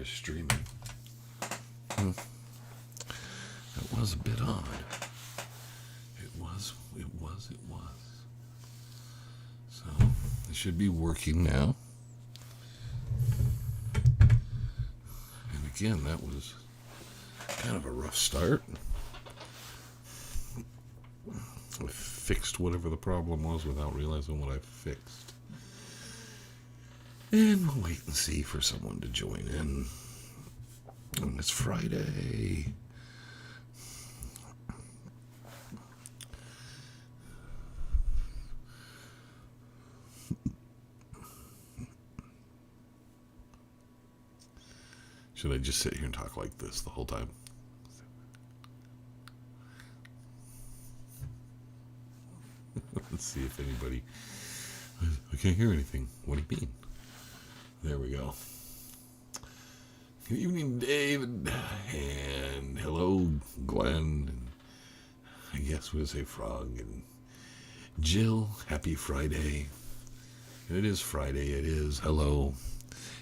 is streaming. That was a bit odd. It was. So, it should be working now. And again, that was kind of a rough start. I fixed whatever the problem was without realizing what I fixed. And we'll wait and see for someone to join in. And it's Friday. Should I just sit here and talk like this the whole time? Let's see if anybody... I can't hear anything. What do you mean? There we go. Good evening, David. And hello, Glenn. And I guess we'll say Frog. And Jill, happy Friday. It is Friday. It is. Hello.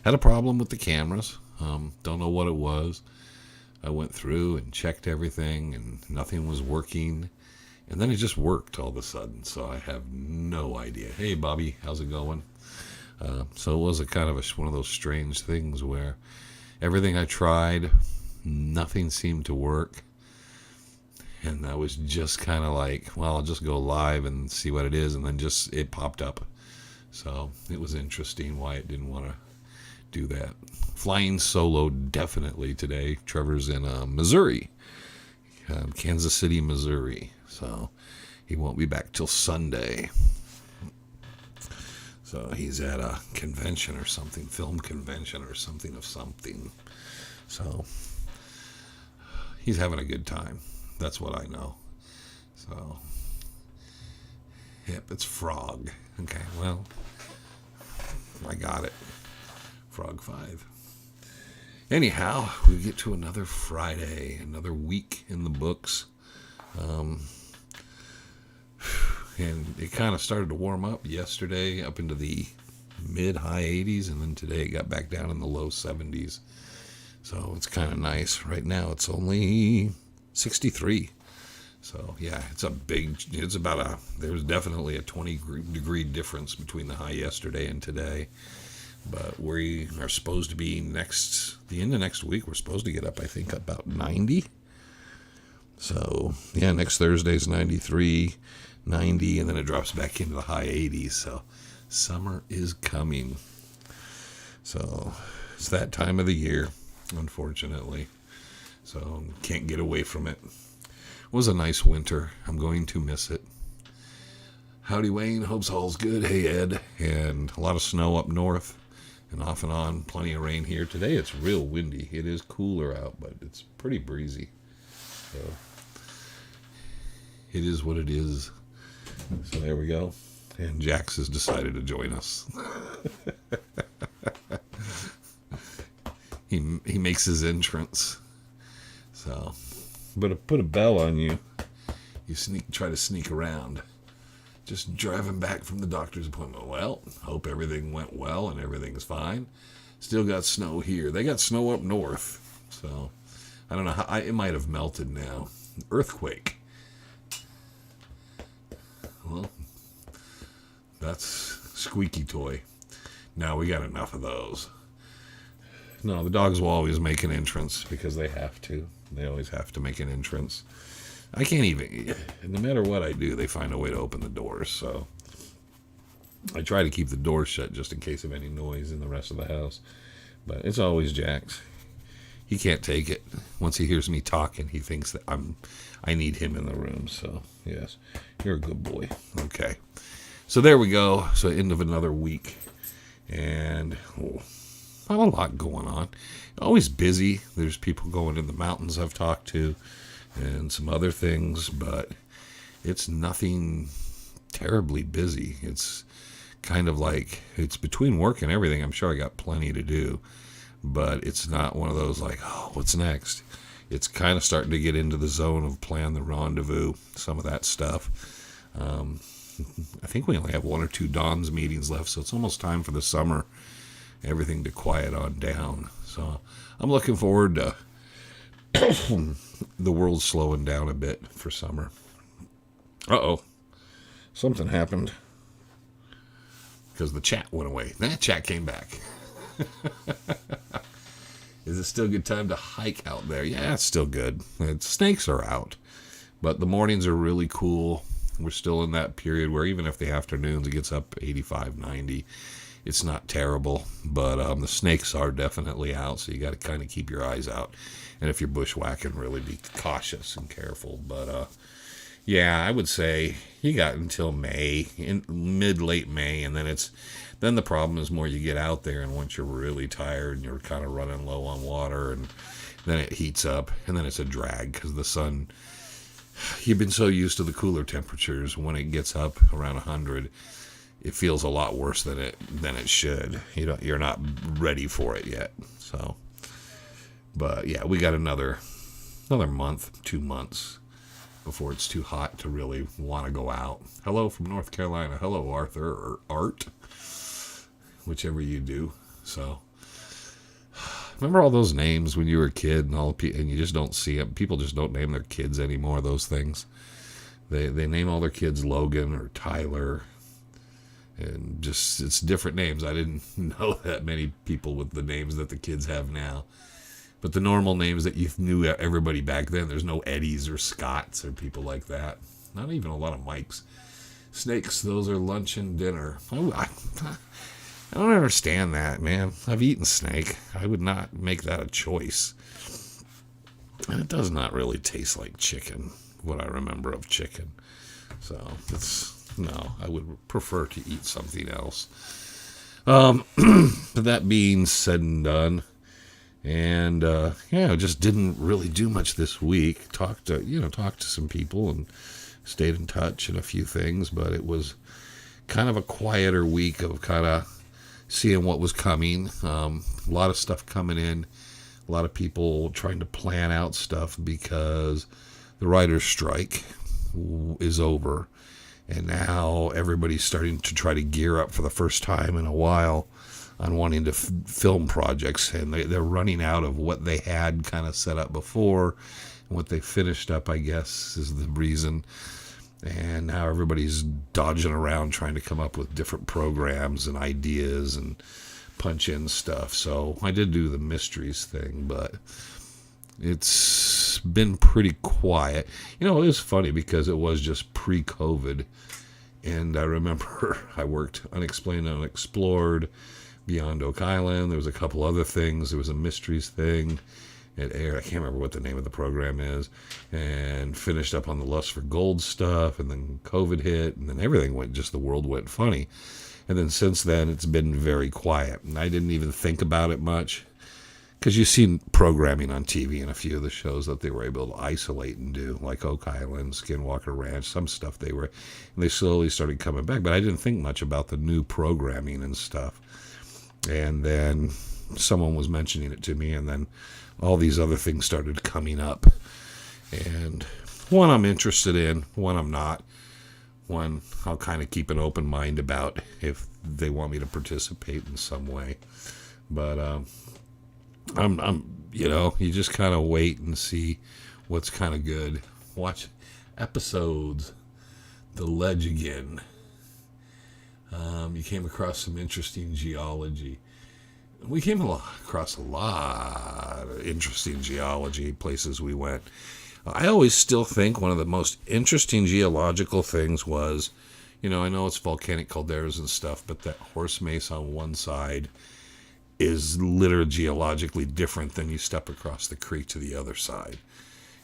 Had a problem with the cameras. Don't know what it was. I went through and checked everything and nothing was working. And then it just worked all of a sudden. So I have no idea. Hey, Bobby, how's it going? So it was a kind of one of those strange things where everything I tried, nothing seemed to work. And I was just kind of like, well, I'll just go live and see what it is. And then it popped up. So it was interesting why it didn't want to do that. Flying solo definitely today. Trevor's in Missouri, Kansas City, Missouri. So he won't be back till Sunday. So he's at a convention or something, film convention or something of something. So he's having a good time. That's what I know. So, yep, it's Frog. Okay, well, I got it. Frog 5. Anyhow, we get to another Friday, another week in the books. And it kind of started to warm up yesterday up into the mid-high 80s, and then today it got back down in the low 70s. So it's kind of nice. Right now it's only 63. So yeah, there's definitely a 20-degree difference between the high yesterday and today. But we are supposed to be the end of next week, we're supposed to get up, I think, about 90. So, yeah, next Thursday's 93, 90, and then it drops back into the high 80s. So, summer is coming. So, it's that time of the year, unfortunately. So, can't get away from it. It was a nice winter. I'm going to miss it. Howdy, Wayne. Hope's all's good. Hey, Ed. And a lot of snow up north. And off and on, plenty of rain here. Today it's real windy. It is cooler out, but it's pretty breezy. So it is what it is. So there we go. And Jax has decided to join us. He makes his entrance. So, but to put a bell on you, you try to sneak around. Just driving back from the doctor's appointment. Well, hope everything went well and everything's fine. Still got snow here. They got snow up north. So, I don't know how. It might have melted now. Earthquake. Well, that's squeaky toy. Now we got enough of those. No, the dogs will always make an entrance because they have to. They always have to make an entrance. I can't even, no matter what I do, they find a way to open the doors. So I try to keep the doors shut just in case of any noise in the rest of the house. But it's always Jax. He can't take it. Once he hears me talking, he thinks that I need him in the room. So, yes, you're a good boy. Okay. So there we go. So end of another week. And not a lot going on. Always busy. There's people going in the mountains I've talked to. And some other things, but it's nothing terribly busy. It's kind of like, it's between work and everything. I'm sure I got plenty to do, but it's not one of those like, oh, what's next? It's kind of starting to get into the zone of plan the rendezvous, some of that stuff. I think we only have 1 or 2 Dawn's meetings left, so it's almost time for the summer. everything to quiet on down. So I'm looking forward to the world slowing down a bit for summer. Uh-oh. Something happened. Because the chat went away. That chat came back. Is it still a good time to hike out there? Yeah, it's still good. Snakes are out. But the mornings are really cool. We're still in that period where even if the afternoons it gets up 85, 90, it's not terrible. But the snakes are definitely out, so you got to kind of keep your eyes out. And if you're bushwhacking, really be cautious and careful. But yeah, I would say you got until May, late May, and then the problem is more you get out there, and once you're really tired and you're kind of running low on water, and then it heats up, and then it's a drag because the sun, you've been so used to the cooler temperatures. When it gets up around 100, it feels a lot worse than it should. You're not ready for it yet. So, but yeah, we got another month, 2 months before it's too hot to really want to go out. Hello from North Carolina. Hello, Arthur, or Art, whichever you do. So, remember all those names when you were a kid, and you just don't see them. People just don't name their kids anymore. Those things. They name all their kids Logan or Tyler, and just it's different names. I didn't know that many people with the names that the kids have now. But the normal names that you knew everybody back then, there's no Eddies or Scotts or people like that. Not even a lot of Mikes. Snakes, those are lunch and dinner. I don't understand that, man. I've eaten snake. I would not make that a choice. And it does not really taste like chicken, what I remember of chicken. So, no, I would prefer to eat something else. But that being said and done, and yeah, just didn't really do much this week. Talked to some people and stayed in touch and a few things, but it was kind of a quieter week of kind of seeing what was coming. A lot of stuff coming in, a lot of people trying to plan out stuff because the writer's strike is over, and now everybody's starting to try to gear up for the first time in a while on wanting to film projects, and they're running out of what they had kind of set up before, and what they finished up, I guess, is the reason. And now everybody's dodging around trying to come up with different programs and ideas and punch in stuff. So I did do the mysteries thing, but it's been pretty quiet. It was funny because it was just pre-COVID, and I remember I worked Unexplained, Unexplored, Beyond Oak Island. There was a couple other things. There was a mysteries thing. It aired. I can't remember what the name of the program is. And finished up on the Lust for Gold stuff. And then COVID hit. And then everything the world went funny. And then since then, it's been very quiet. And I didn't even think about it much. Because you've seen programming on TV and a few of the shows that they were able to isolate and do. Like Oak Island, Skinwalker Ranch, some stuff and they slowly started coming back. But I didn't think much about the new programming and stuff. And then someone was mentioning it to me, and then all these other things started coming up. And one I'm interested in, one I'm not. One I'll kind of keep an open mind about if they want me to participate in some way. But you just kind of wait and see what's kind of good. Watch episodes. The Ledge again. You came across some interesting geology. We came across a lot of interesting geology places we went. I always still think one of the most interesting geological things was, I know it's volcanic calderas and stuff, but that horse mace on one side is literally geologically different than you step across the creek to the other side.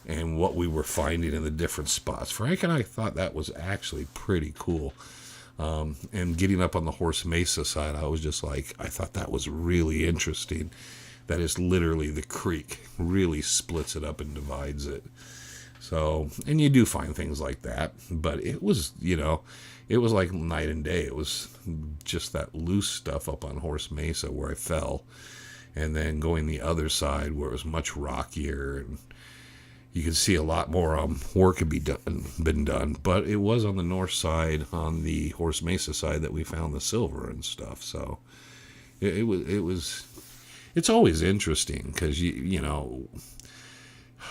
And what we were finding in the different spots. Frank and I thought that was actually pretty cool. And getting up on the Horse Mesa side, I was just like, I thought that was really interesting. That is literally the creek really splits it up and divides it. So, and you do find things like that, but it was, it was like night and day. It was just that loose stuff up on Horse Mesa where I fell, and then going the other side where it was much rockier, and you could see a lot more work had been done, but it was on the north side, on the Horse Mesa side, that we found the silver and stuff. So it's always interesting because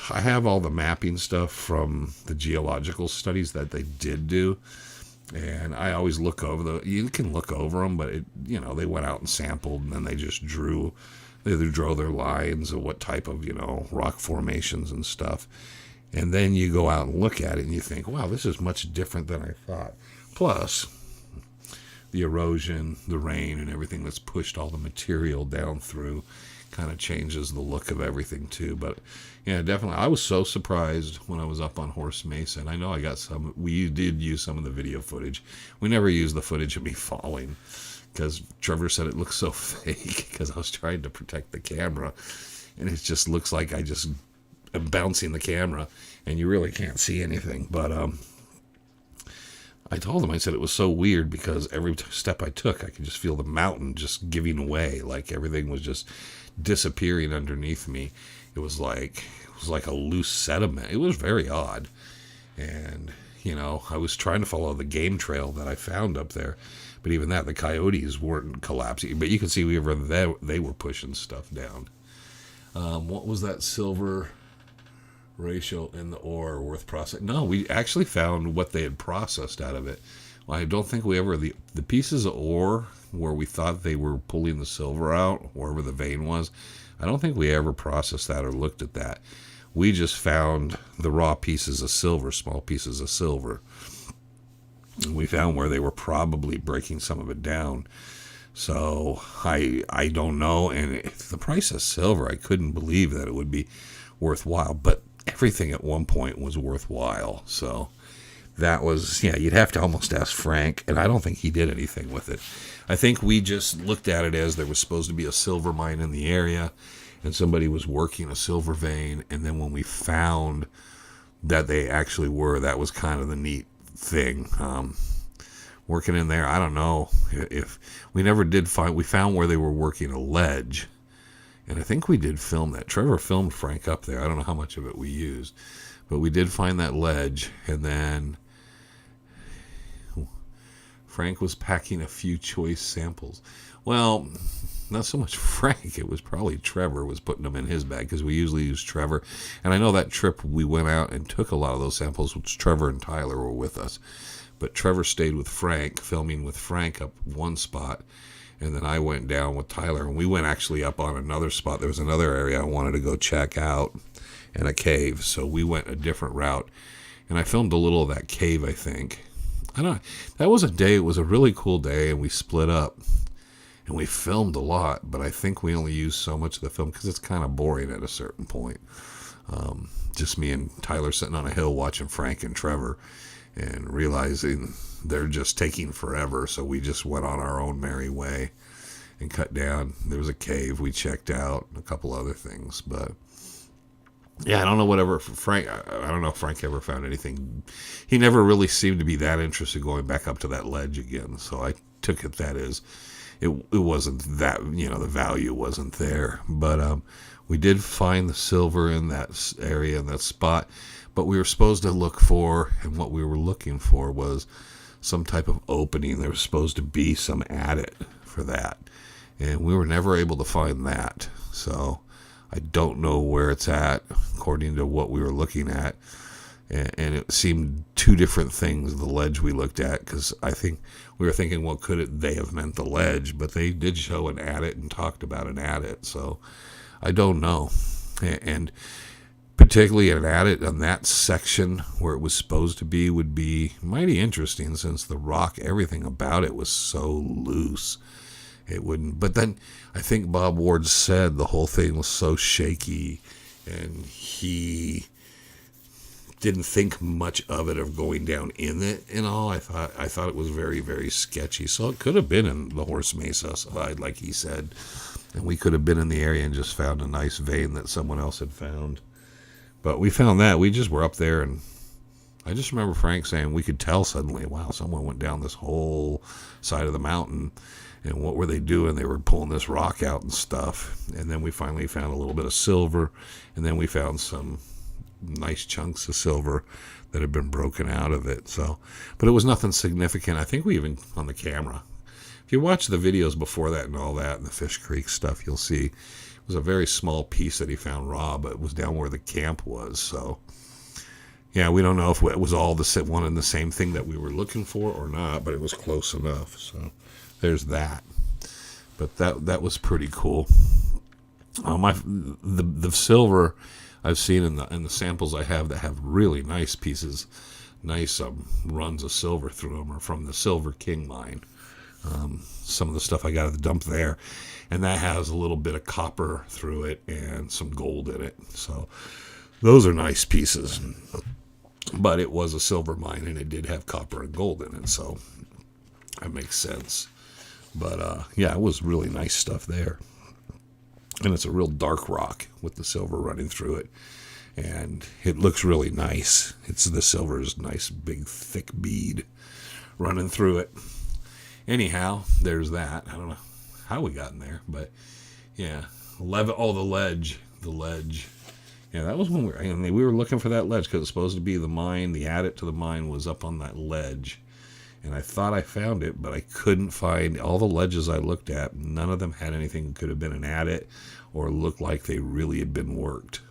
I have all the mapping stuff from the geological studies that they did do, and I always look over you can look over them, but they went out and sampled, and then they just drew their lines of what type of rock formations and stuff, and then you go out and look at it and you think, wow, this is much different than I thought. Plus the erosion, the rain, and everything that's pushed all the material down through kind of changes the look of everything too. But yeah, definitely, I was so surprised when I was up on Horse Mesa, and I know we did use some of the video footage. We never used the footage of me falling because Trevor said it looks so fake because I was trying to protect the camera, and it just looks like I just am bouncing the camera and you really can't see anything. But I told him, I said it was so weird because every step I took, I could just feel the mountain just giving away, like everything was just disappearing underneath me. It was like a loose sediment. It was very odd. And, I was trying to follow the game trail that I found up there, but even that, the coyotes weren't collapsing. But you can see they were pushing stuff down. What was that silver ratio in the ore worth processing? No, we actually found what they had processed out of it. Well, I don't think we ever, the pieces of ore where we thought they were pulling the silver out, wherever the vein was, I don't think we ever processed that or looked at that. We just found the raw pieces of silver, small pieces of silver. And we found where they were probably breaking some of it down. So I don't know. And the price of silver, I couldn't believe that it would be worthwhile. But everything at one point was worthwhile. So that was, you'd have to almost ask Frank, and I don't think he did anything with it. I think we just looked at it as there was supposed to be a silver mine in the area, and somebody was working a silver vein, and then when we found that they actually were, that was kind of the neat thing. Working in there, I don't know if we never did find, we found where they were working a ledge, and I think we did film that. Trevor filmed Frank up there. I don't know how much of it we used, but we did find that ledge, and then Frank was packing a few choice samples. Well, not so much Frank. It was probably Trevor was putting them in his bag because we usually use Trevor. And I know that trip we went out and took a lot of those samples, which Trevor and Tyler were with us. But Trevor stayed with Frank, filming with Frank up one spot. And then I went down with Tyler, and we went actually up on another spot. There was another area I wanted to go check out in a cave. So we went a different route. And I filmed a little of that cave, I think. I don't know. That was a day. It was a really cool day, and we split up. And we filmed a lot, but I think we only used so much of the film because it's kind of boring at a certain point. Just me and Tyler sitting on a hill watching Frank and Trevor and realizing they're just taking forever. So we just went on our own merry way and cut down. There was a cave we checked out, a couple other things, but yeah, I don't know whatever Frank. I don't know if Frank ever found anything. He never really seemed to be that interested in going back up to that ledge again. So I took it that is, it wasn't that, the value wasn't there. But we did find the silver in that area, in that spot. But we were supposed to look for, and what we were looking for was some type of opening. There was supposed to be some adit for that, and we were never able to find that. So I don't know where it's at, according to what we were looking at. And it seemed two different things, the ledge we looked at, because I think we were thinking, well, they have meant the ledge? But they did show an adit and talked about an adit, so I don't know. And particularly an adit on that section where it was supposed to be would be mighty interesting, since the rock, everything about it was so loose. It wouldn't. But then I think Bob Ward said the whole thing was so shaky, and he didn't think much of it, of going down in it and all. I thought it was very, very sketchy. So it could have been in the Horse Mesa side, like he said, and we could have been in the area and just found a nice vein that someone else had found. But we found that. We just were up there, and I just remember Frank saying we could tell suddenly, wow, someone went down this whole side of the mountain. And what were they doing? They were pulling this rock out and stuff. And then we finally found a little bit of silver. And then we found some nice chunks of silver that had been broken out of it. So, but it was nothing significant. I think we even, on the camera, if you watch the videos before that and all that and the Fish Creek stuff, you'll see it was a very small piece that he found raw, but it was down where the camp was. So, yeah, we don't know if it was all one and the same thing that we were looking for or not, but it was close enough. So, there's that. But that was pretty cool. The silver I've seen in the samples I have that have really nice pieces, nice runs of silver through them are from the Silver King mine. Some of the stuff I got at the dump there, and that has a little bit of copper through it and some gold in it. So those are nice pieces. But it was a silver mine, and it did have copper and gold in it, so that makes sense. But yeah, it was really nice stuff there. And it's a real dark rock with the silver running through it. And it looks really nice. The silver's nice, big, thick bead running through it. Anyhow, there's that. I don't know how we got in there, but yeah. The ledge. Yeah, that was when we were looking for that ledge because it's supposed to be the mine. The adit to the mine was up on that ledge. And I thought I found it, but I couldn't find all the ledges I looked at. None of them had anything that could have been an adit or looked like they really had been worked.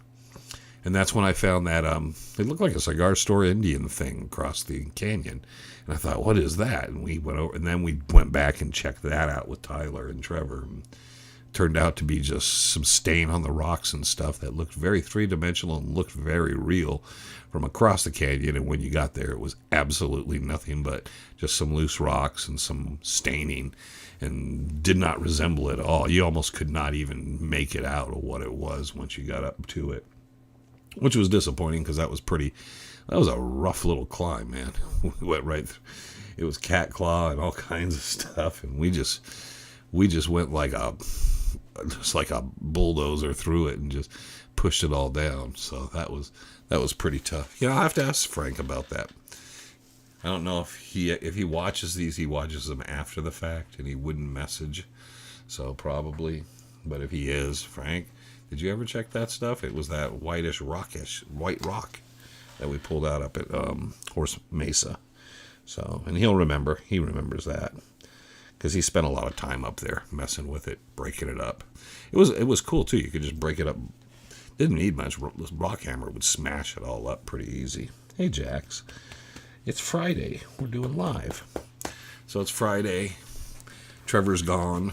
And that's when I found that it looked like a cigar store Indian thing across the canyon. And I thought, what is that? And we went over, and then we went back and checked that out with Tyler and Trevor. And it turned out to be just some stain on the rocks and stuff that looked very three-dimensional and looked very real from across the canyon. And when you got there, it was absolutely nothing but just some loose rocks and some staining, and did not resemble it at all. You almost could not even make it out of what it was once you got up to it, which was disappointing because that was a rough little climb, man. We went right through. It was cat claw and all kinds of stuff, and we just went like a bulldozer through it and just pushed it all down. So that was pretty tough. Yeah, I'll have to ask Frank about that. I don't know if he watches these, he watches them after the fact, and he wouldn't message. So probably, but if he is, Frank, did you ever check that stuff? It was that white rock that we pulled out up at Horse Mesa. So, and he remembers that because he spent a lot of time up there messing with it, breaking it up. It was cool too. You could just break it up. Didn't need much. This rock hammer would smash it all up pretty easy. Hey, Jax. It's Friday. We're doing live. So it's Friday. Trevor's gone.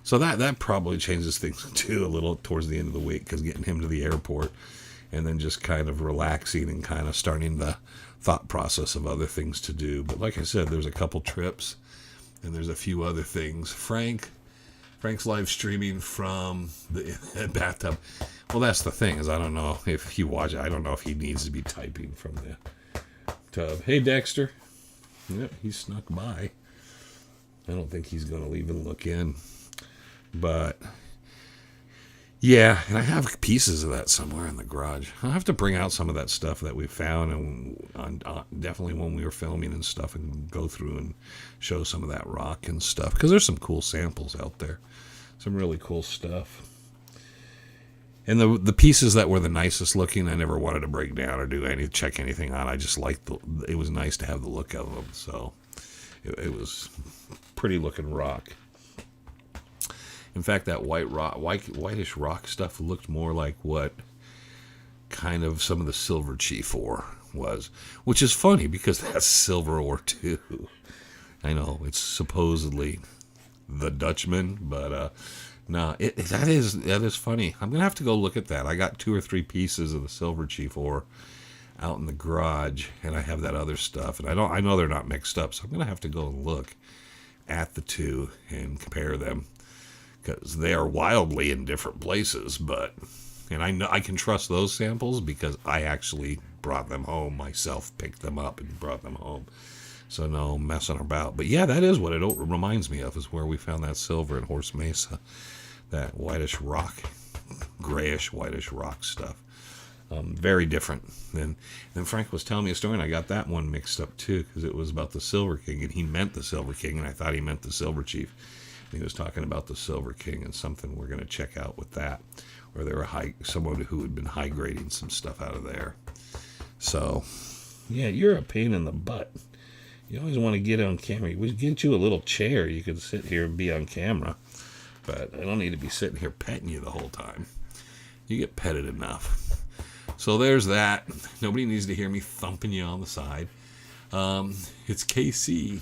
So that probably changes things too a little towards the end of the week, because getting him to the airport and then just kind of relaxing and kind of starting the thought process of other things to do. But like I said, there's a couple trips and there's a few other things. Frank's live streaming from the bathtub. Well, that's the thing, is I don't know if he watches. I don't know if he needs to be typing from the tub. Hey, Dexter. Yep, he snuck by. I don't think he's going to even look in. But, yeah, and I have pieces of that somewhere in the garage. I'll have to bring out some of that stuff that we found, and definitely when we were filming and stuff, and go through and show some of that rock and stuff, because there's some cool samples out there. Some really cool stuff. And the pieces that were the nicest looking, I never wanted to break down or check anything on. I just liked it was nice to have the look of them. So it was pretty looking rock. In fact, that whitish rock stuff looked more like what kind of some of the silver chief ore was, which is funny because that's silver ore too. I know it's supposedly the Dutchman, but no, that is funny. I'm gonna have to go look at that. I got 2 or 3 pieces of the silver chief ore out in the garage, and I have that other stuff, and I know they're not mixed up, so I'm gonna have to go and look at the two and compare them, because they are wildly in different places. And I know I can trust those samples because I actually brought them home myself, picked them up and brought them home. So no messing about. But yeah, that is what it reminds me of, is where we found that silver at Horse Mesa. That whitish rock, grayish whitish rock stuff. Very different. Then Frank was telling me a story, and I got that one mixed up too, because it was about the Silver King, and he meant the Silver King, and I thought he meant the Silver Chief. And he was talking about the Silver King and something we're going to check out with that, where they were someone who had been high grading some stuff out of there. So, yeah, you're a pain in the butt. You always want to get on camera. We get you a little chair. You could sit here and be on camera. But I don't need to be sitting here petting you the whole time. You get petted enough. So there's that. Nobody needs to hear me thumping you on the side. It's KC.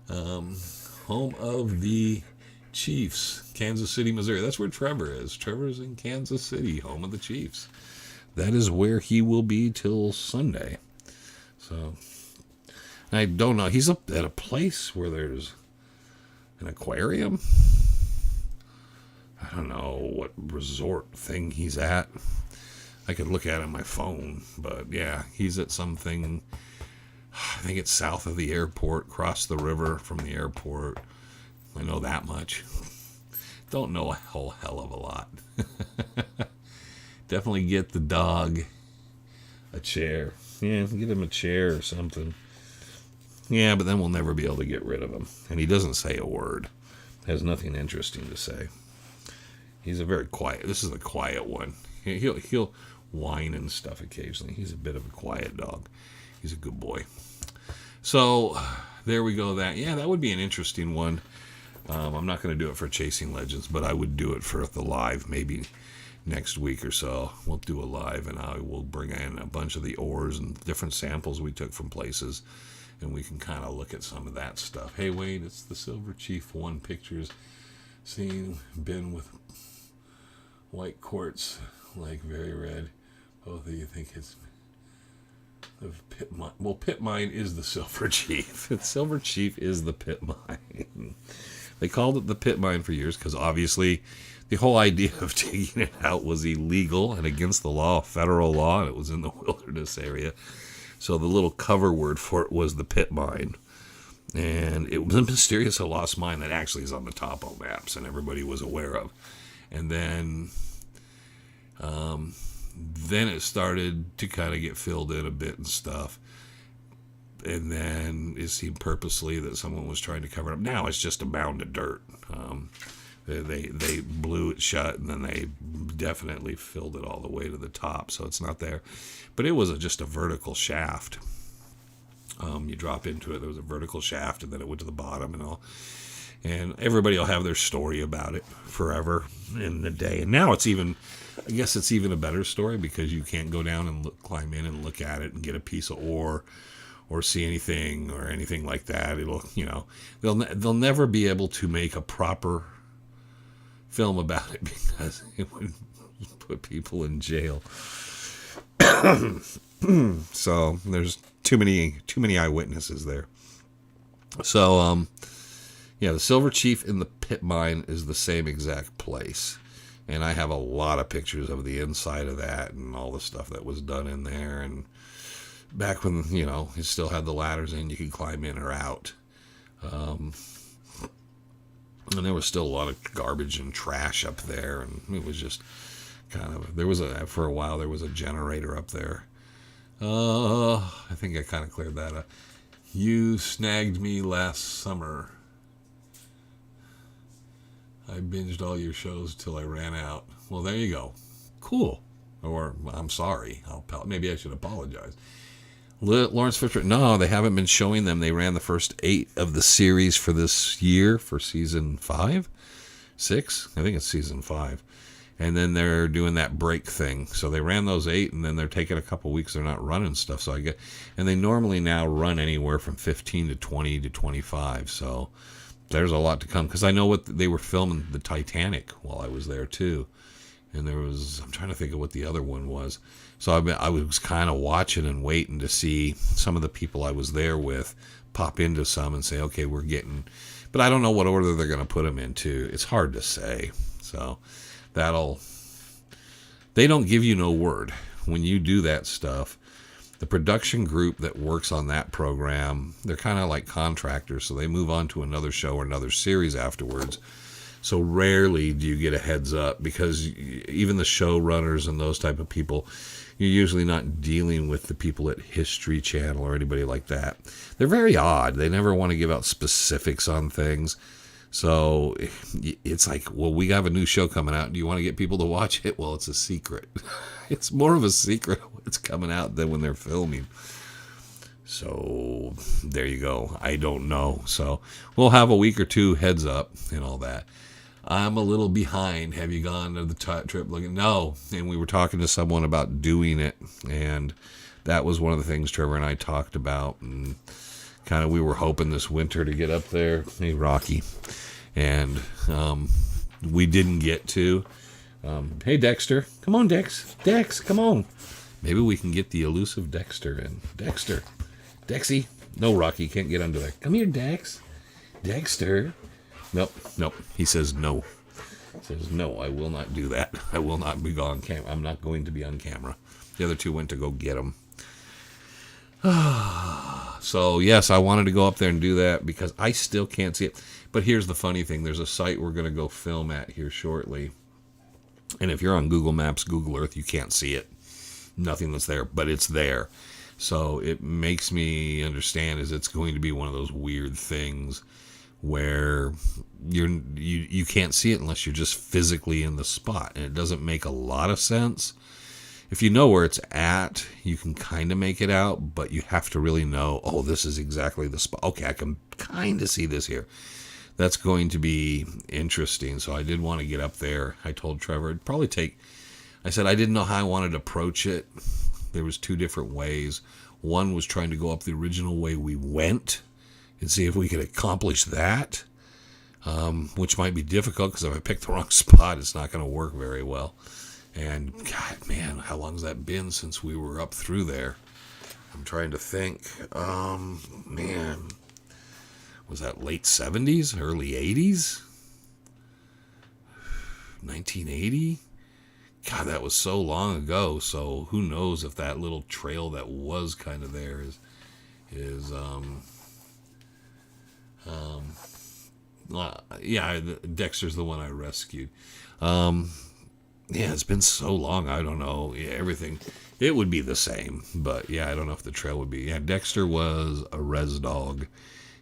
Home of the Chiefs. Kansas City, Missouri. That's where Trevor is. Trevor's in Kansas City, home of the Chiefs. That is where he will be till Sunday. So, I don't know. He's up at a place where there's an aquarium. I don't know what resort thing he's at. I could look at it on my phone, but yeah, he's at something. I think it's south of the airport, across the river from the airport. I know that much. Don't know a whole hell of a lot. Definitely get the dog a chair. Yeah, get him a chair or something. Yeah, but then we'll never be able to get rid of him. And he doesn't say a word. Has nothing interesting to say. He's a very quiet. This is a quiet one. He'll whine and stuff occasionally. He's a bit of a quiet dog. He's a good boy. So there we go. That would be an interesting one. I'm not going to do it for Chasing Legends, but I would do it for the live maybe next week or so. We'll do a live, and I will bring in a bunch of the ores and different samples we took from places, and we can kind of look at some of that stuff. Hey, Wade, it's the Silver Chief 1 pictures. Seen bin with white quartz, like very red. Both of you think it's the pit mine. Well, pit mine is the Silver Chief. Silver Chief is the pit mine. They called it the pit mine for years because obviously the whole idea of taking it out was illegal and against the law, federal law, and it was in the wilderness area. So the little cover word for it was the pit mine. And it was a mysterious lost mine that actually is on the topo maps and everybody was aware of. And then it started to kind of get filled in a bit and stuff. And then it seemed purposely that someone was trying to cover it up. Now it's just a mound of dirt. They blew it shut, and then they definitely filled it all the way to the top, so it's not there. But it was just a vertical shaft. You drop into it, there was a vertical shaft, and then it went to the bottom and all. And everybody will have their story about it forever in the day. And now I guess it's even a better story because you can't go down and climb in and look at it and get a piece of ore or see anything or anything like that. It'll, they'll never be able to make a proper film about it because it would put people in jail. So there's too many eyewitnesses there. So, the Silver Chief in the pit mine is the same exact place. And I have a lot of pictures of the inside of that and all the stuff that was done in there. And back when, it still had the ladders in, you could climb in or out. And there was still a lot of garbage and trash up there. And it was just for a while, there was a generator up there. I think I kind of cleared that up. You snagged me last summer. I binged all your shows till I ran out. Well, there you go. Cool. Or, I'm sorry. Maybe I should apologize. Lawrence Fisher. No, they haven't been showing them. They ran the first 8 of the series for this year for season 5? 6? I think it's season 5. And then they're doing that break thing. So they ran those 8, and then they're taking a couple weeks. They're not running stuff. So and they normally now run anywhere from 15 to 20 to 25. So there's a lot to come. Because I know they were filming the Titanic while I was there too. And I'm trying to think of what the other one was. So I was kind of watching and waiting to see some of the people I was there with pop into some and say, okay, but I don't know what order they're going to put them into. It's hard to say. So they don't give you no word when you do that stuff. The production group that works on that program, they're kind of like contractors, so they move on to another show or another series afterwards. So rarely do you get a heads up because even the showrunners and those type of people, you're usually not dealing with the people at History Channel or anybody like that. They're very odd. They never want to give out specifics on things. So it's like, well, we have a new show coming out. Do you want to get people to watch it? Well, it's a secret. It's more of a secret what's coming out than when they're filming. So there you go. I don't know. So we'll have a week or two heads up and all that. I'm a little behind. Have you gone to the trip looking? No. And we were talking to someone about doing it. And that was one of the things Trevor and I talked about. And kind of we were hoping this winter to get up there. Hey, Rocky. And we didn't get to. Hey, Dexter. Come on, Dex. Dex, come on. Maybe we can get the elusive Dexter in. Dexter. Dexy. No, Rocky. Can't get under there. Come here, Dex. Dexter. Nope. He says no. He says, no, I will not do that. I will not be on camera. I'm not going to be on camera. The other two went to go get him. So, yes, I wanted to go up there and do that because I still can't see it. But here's the funny thing. There's a site we're going to go film at here shortly. And if you're on Google Maps, Google Earth, you can't see it. Nothing that's there, but it's there. So it makes me understand is it's going to be one of those weird things where you can't see it unless you're just physically in the spot. And it doesn't make a lot of sense. If you know where it's at, you can kind of make it out, but you have to really know, oh, this is exactly the spot. Okay, I can kind of see this here. That's going to be interesting. So I did want to get up there. I told Trevor it'd probably take, I said I didn't know how I wanted to approach it. There was two different ways. One was trying to go up the original way we went and see if we could accomplish that, which might be difficult because if I pick the wrong spot, it's not going to work very well. And, God, man, how long has that been since we were up through there? I'm trying to think. Man, was that late 70s, early 80s? 1980? God, that was so long ago. So who knows if that little trail that was kind of there yeah, Dexter's the one I rescued. Yeah, it's been so long. I don't know. Yeah, everything. It would be the same. But, yeah, I don't know if the trail would be. Yeah, Dexter was a res dog.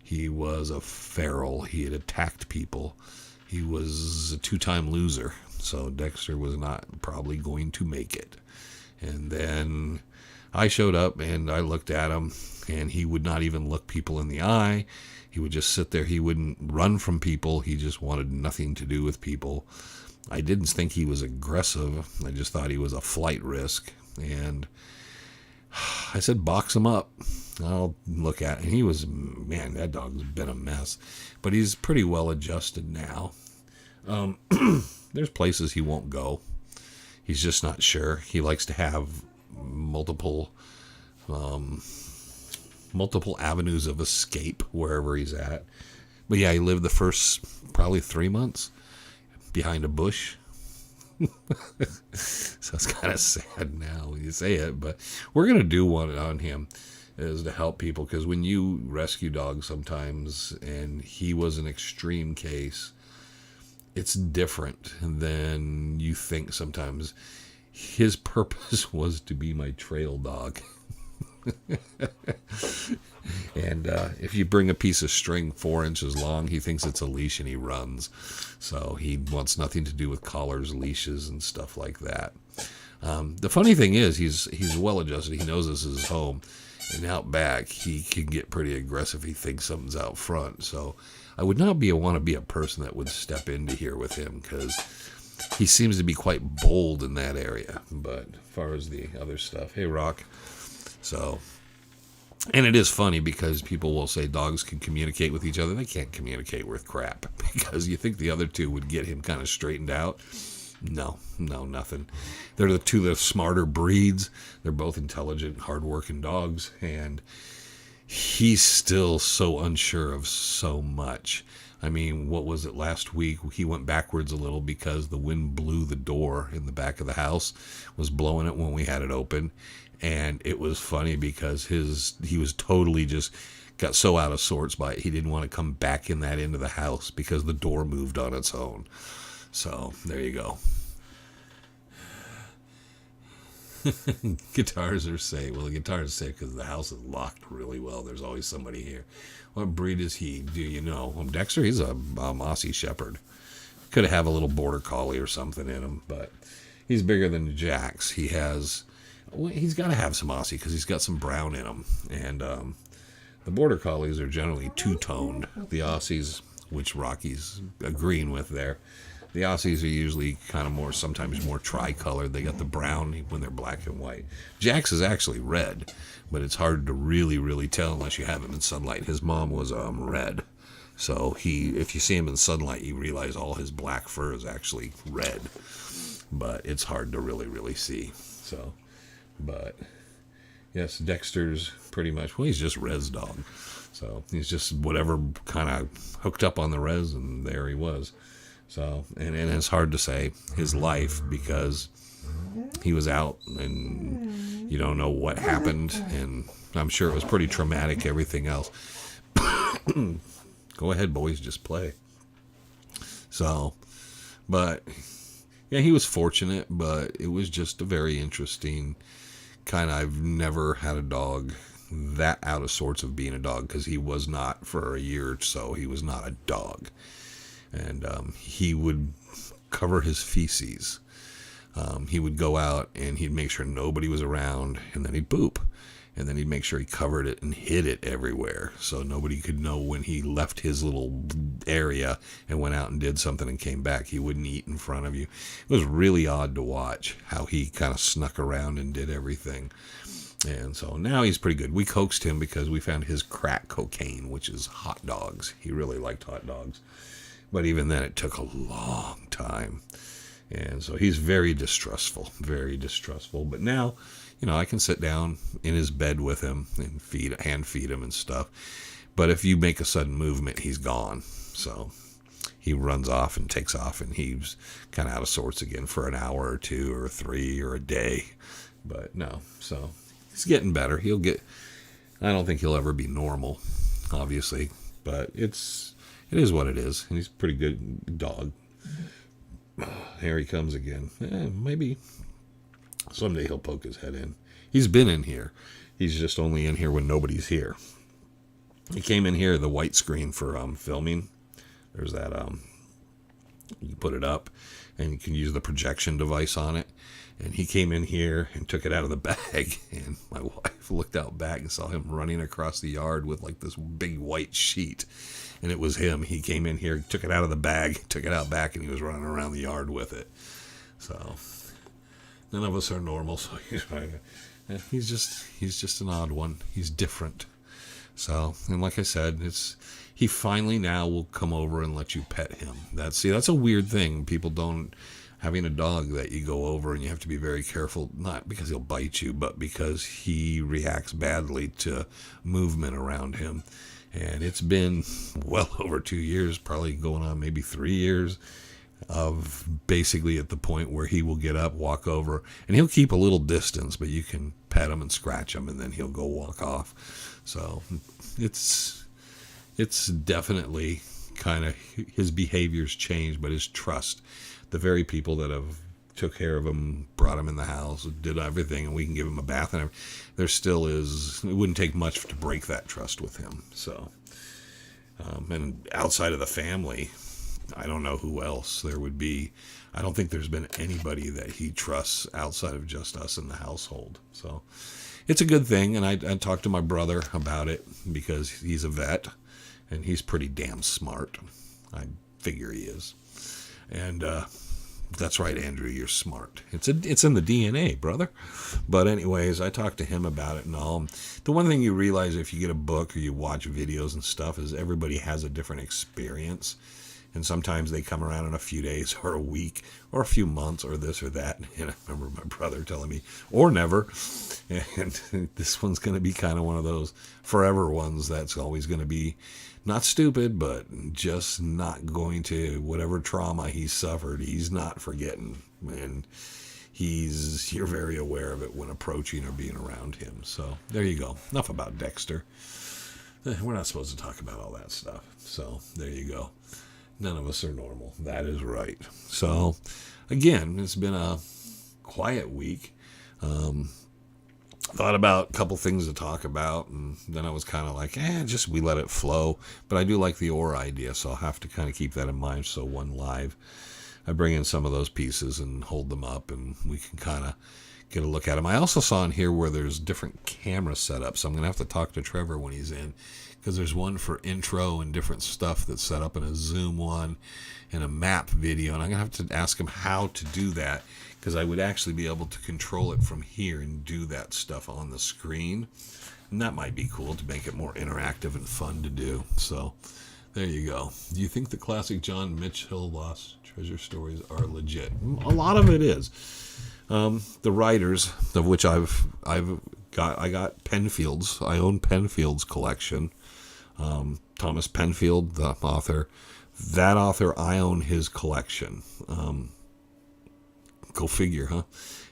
He was a feral. He had attacked people. He was a 2-time loser. So Dexter was not probably going to make it. And then I showed up and I looked at him. And he would not even look people in the eye. He would just sit there. He wouldn't run from people. He just wanted nothing to do with people. I didn't think he was aggressive. I just thought he was a flight risk. And I said, box him up. I'll look at it. And he was, man, that dog's been a mess. But he's pretty well adjusted now. There's places he won't go. He's just not sure. He likes to have multiple avenues of escape wherever he's at. But yeah, he lived the first probably 3 months behind a bush. So it's kind of sad now when you say it, but we're going to do one on him is to help people, because when you rescue dogs sometimes, and he was an extreme case, it's different than you think sometimes. His purpose was to be my trail dog. And if you bring a piece of string 4 inches long, he thinks it's a leash and he runs. So he wants nothing to do with collars, leashes, and stuff like that. The funny thing is, he's well adjusted. He knows this is his home. And out back, he can get pretty aggressive. He thinks something's out front. So I would not want to be a person that would step into here with him, because he seems to be quite bold in that area. But as far as the other stuff, hey, Rock. So, and it is funny because people will say dogs can communicate with each other. They can't communicate with crap, because you think the other two would get him kind of straightened out. No, nothing. They're the smarter breeds. They're both intelligent, hardworking dogs, and he's still so unsure of so much. I mean, what was it last week? He went backwards a little because the wind blew the door in the back of the house, was blowing it when we had it open. And it was funny because he was totally just got so out of sorts by it. He didn't want to come back in that into the house because the door moved on its own. So there you go. Guitars are safe. Well, the guitar is safe because the house is locked really well. There's always somebody here. What breed is he? Do you know? Well, Dexter, he's a Aussie Shepherd. Could have a little border collie or something in him, but he's bigger than Jax. He has Well, he's got to have some Aussie because he's got some brown in him. And the Border Collies are generally two-toned. The Aussies, which Rocky's agreeing with there, the Aussies are usually kind of more, sometimes more tri-colored. They got the brown when they're black and white. Jack's is actually red, but it's hard to really, really tell unless you have him in sunlight. His mom was red. So if you see him in sunlight, you realize all his black fur is actually red. But it's hard to really, really see. So, but yes, Dexter's pretty much, well, he's just res dog. So he's just whatever kind of hooked up on the res, and there he was. So, and it's hard to say his life because he was out and you don't know what happened. And I'm sure it was pretty traumatic, everything else. Go ahead, boys, just play. So, but yeah, he was fortunate, but it was just a very interesting kind of, I've never had a dog that out of sorts of being a dog because he was not, for a year or so, he was not a dog. And he would cover his feces. He would go out and he'd make sure nobody was around, and then he'd poop. And then he'd make sure he covered it and hid it everywhere so nobody could know when he left his little area and went out and did something and came back. He wouldn't eat in front of you. It was really odd to watch how he kind of snuck around and did everything. And so now he's pretty good. We coaxed him because we found his crack cocaine, which is hot dogs. He really liked hot dogs. But even then, it took a long time. And so he's very distrustful. But now, I can sit down in his bed with him and hand feed him and stuff. But if you make a sudden movement, he's gone. So he runs off and takes off, and he's kind of out of sorts again for an hour or two or three or a day. But no, so he's getting better. I don't think he'll ever be normal, obviously. But it is what it is. And he's a pretty good dog. Here he comes again. Maybe someday he'll poke his head in. He's been in here. He's just only in here when nobody's here. He came in here, the white screen for filming. There's that, you put it up, and you can use the projection device on it. And he came in here and took it out of the bag. And my wife looked out back and saw him running across the yard with like this big white sheet. And it was him. He came in here, took it out of the bag, took it out back, and he was running around the yard with it. So none of us are normal. So he's just an odd one. He's different. So, and like I said, he finally now will come over and let you pet him. That's a weird thing. People don't. Having a dog that you go over and you have to be very careful, not because he'll bite you, but because he reacts badly to movement around him. And it's been well over 2 years, probably going on maybe 3 years, of basically at the point where he will get up, walk over, and he'll keep a little distance, but you can pet him and scratch him, and then he'll go walk off. So it's definitely kind of, his behavior's changed, but his trust, the very people that have took care of him, brought him in the house, did everything, and we can give him a bath and everything, there still is, it wouldn't take much to break that trust with him. So, and outside of the family, I don't know who else there would be. I don't think there's been anybody that he trusts outside of just us in the household. So it's a good thing. And I talked to my brother about it because he's a vet and he's pretty damn smart. I figure he is. And, that's right, Andrew, you're smart. It's in the DNA, brother. But anyways, I talked to him about it and all. The one thing you realize if you get a book or you watch videos and stuff is everybody has a different experience. And sometimes they come around in a few days or a week or a few months or this or that. And I remember my brother telling me, or never. And this one's going to be kind of one of those forever ones that's always going to be not stupid, but just not going to, whatever trauma he suffered, he's not forgetting. And you're very aware of it when approaching or being around him. So there you go. Enough about Dexter. We're not supposed to talk about all that stuff. So there you go. None of us are normal. That is right. So again, it's been a quiet week. Thought about a couple things to talk about, and then I was kind of like, we let it flow. But I do like the Aura idea, so I'll have to kind of keep that in mind. So one live. I bring in some of those pieces and hold them up, and we can kind of get a look at them. I also saw in here where there's different camera setups, so I'm going to have to talk to Trevor when he's in, because there's one for intro and different stuff that's set up in a Zoom one and a map video, and I'm going to have to ask him how to do that, because I would actually be able to control it from here and do that stuff on the screen, and that might be cool to make it more interactive and fun to do. So there you go. Do you think the classic John Mitchell Lost Treasure stories are legit? A lot of it is. The writers, of which I got Penfield's. I own Penfield's collection. Thomas Penfield, the author. That author, I own his collection. Go figure, huh?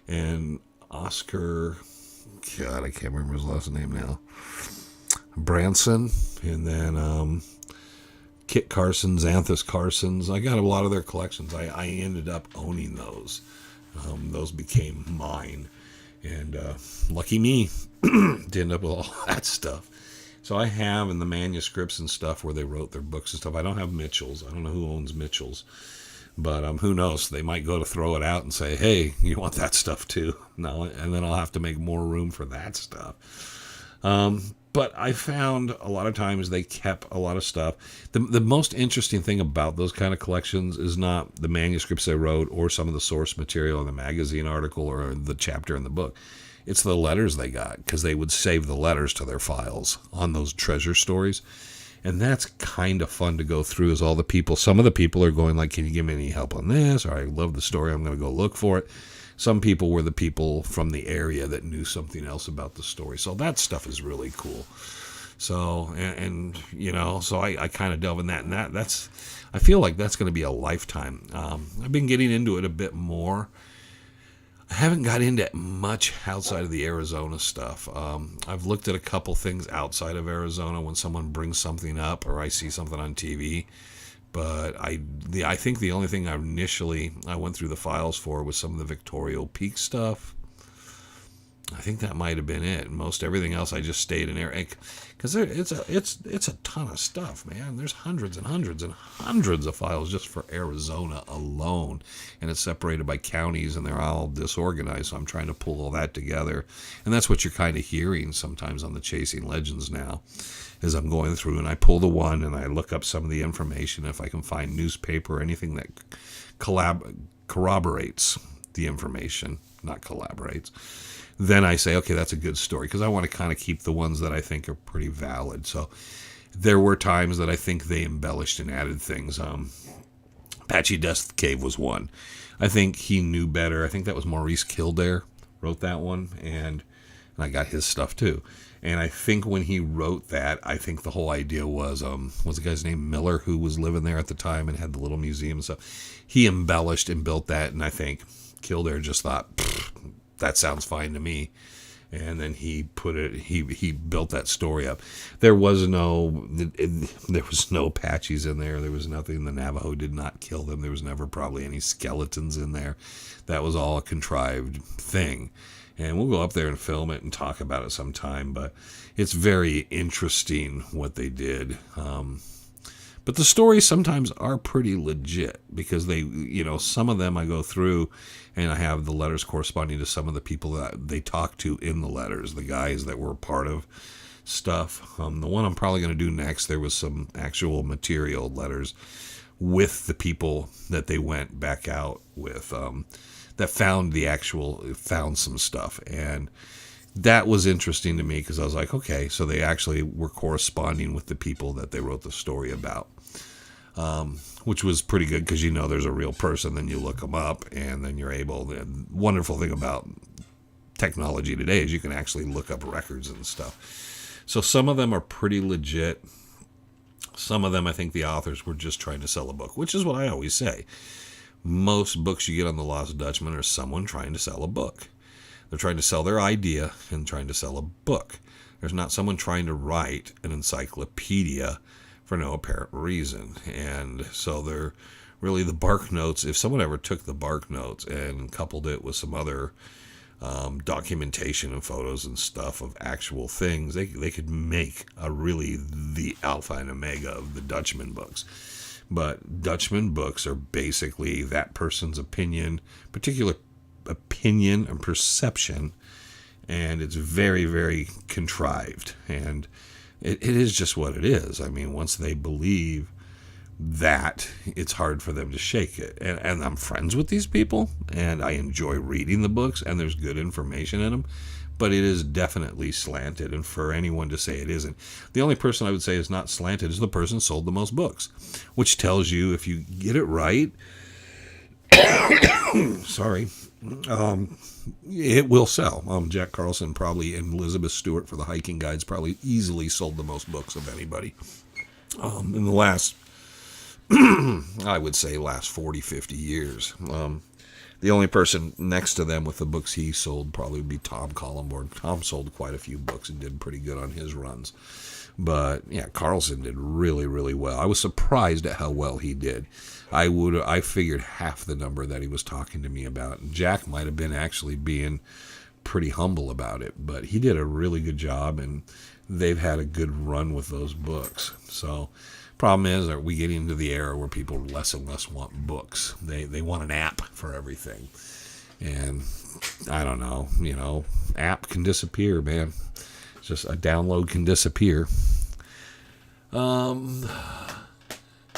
And Oscar, God, I can't remember his last name now. Branson, and then Kit Carson's, Xanthus Carson's. I got a lot of their collections. I ended up owning those. Those became mine. And lucky me, to end up with all that stuff. So I have in the manuscripts and stuff where they wrote their books and stuff. I don't have Mitchell's. I don't know who owns Mitchell's. But who knows? They might go to throw it out and say, hey, you want that stuff too? No, and then I'll have to make more room for that stuff. But I found a lot of times they kept a lot of stuff. The most interesting thing about those kind of collections is not the manuscripts they wrote or some of the source material in the magazine article or the chapter in the book. It's the letters they got, because they would save the letters to their files on those treasure stories. And that's kind of fun to go through, as all the people, some of the people are going like, can you give me any help on this? Or I love the story, I'm going to go look for it. Some people were the people from the area that knew something else about the story. So that stuff is really cool. So, and you know, so I kind of delve in that. And that's, I feel like that's going to be a lifetime. I've been getting into it a bit more. I haven't got into much outside of the Arizona stuff. I've looked at a couple things outside of Arizona when someone brings something up or I see something on TV. But I think the only thing I went through the files for was some of the Victoria Peak stuff. I think that might have been it. Most everything else I just stayed in there, because it's a ton of stuff, man. There's hundreds and hundreds and hundreds of files just for Arizona alone, and it's separated by counties, and they're all disorganized. So I'm trying to pull all that together, and that's what you're kind of hearing sometimes on the Chasing Legends now, as I'm going through and I pull the one and I look up some of the information. If I can find newspaper or anything that corroborates the information, not collaborates, then I say, okay, that's a good story, because I want to kind of keep the ones that I think are pretty valid. So there were times that I think they embellished and added things. Apache Death Cave was one. I think he knew better. I think that was Maurice Kildare wrote that one, and I got his stuff too. And I think when he wrote that, I think the whole idea was the guy's name Miller, who was living there at the time and had the little museum and stuff. He embellished and built that, and I think Kildare just thought, that sounds fine to me. And then he built that story up. There was no Apaches in there. There was nothing. The Navajo did not kill them. There was never probably any skeletons in there. That was all a contrived thing. And we'll go up there and film it and talk about it sometime. But it's very interesting what they did. But the stories sometimes are pretty legit, because they, some of them I go through and I have the letters corresponding to some of the people that they talked to in the letters, the guys that were part of stuff. The one I'm probably going to do next, there was some actual material letters with the people that they went back out with, that found some stuff. And that was interesting to me, because I was like, okay, so they actually were corresponding with the people that they wrote the story about, which was pretty good, because there's a real person. Then you look them up, and then you're able. The wonderful thing about technology today is you can actually look up records and stuff. So some of them are pretty legit. Some of them, I think the authors were just trying to sell a book, which is what I always say. Most books you get on The Lost Dutchman are someone trying to sell a book. They're trying to sell their idea and trying to sell a book. There's not someone trying to write an encyclopedia for no apparent reason. And so they're really the Bark Notes. If someone ever took the Bark Notes and coupled it with some other documentation and photos and stuff of actual things, they could make a really the alpha and omega of the Dutchman books. But Dutchman books are basically that person's opinion, particular opinion and perception, and it's very, very contrived. And it is just what it is. I mean, once they believe that, it's hard for them to shake it. And I'm friends with these people, and I enjoy reading the books, and there's good information in them, but it is definitely slanted. And for anyone to say it isn't, the only person I would say is not slanted is the person who sold the most books, which tells you if you get it right, sorry, it will sell. Jack Carlson probably, and Elizabeth Stewart for the hiking guides, probably easily sold the most books of anybody in the last, I would say, last 40, 50 years. The only person next to them with the books he sold probably would be Tom Collenborn. Tom sold quite a few books and did pretty good on his runs. But yeah, Carlson did really, really well. I was surprised at how well he did. I figured half the number that he was talking to me about. And Jack might have been actually being pretty humble about it, but he did a really good job, and they've had a good run with those books. So problem is, are we getting into the era where people less and less want books? They want an app for everything. And I don't know, app can disappear, man. It's just a download can disappear.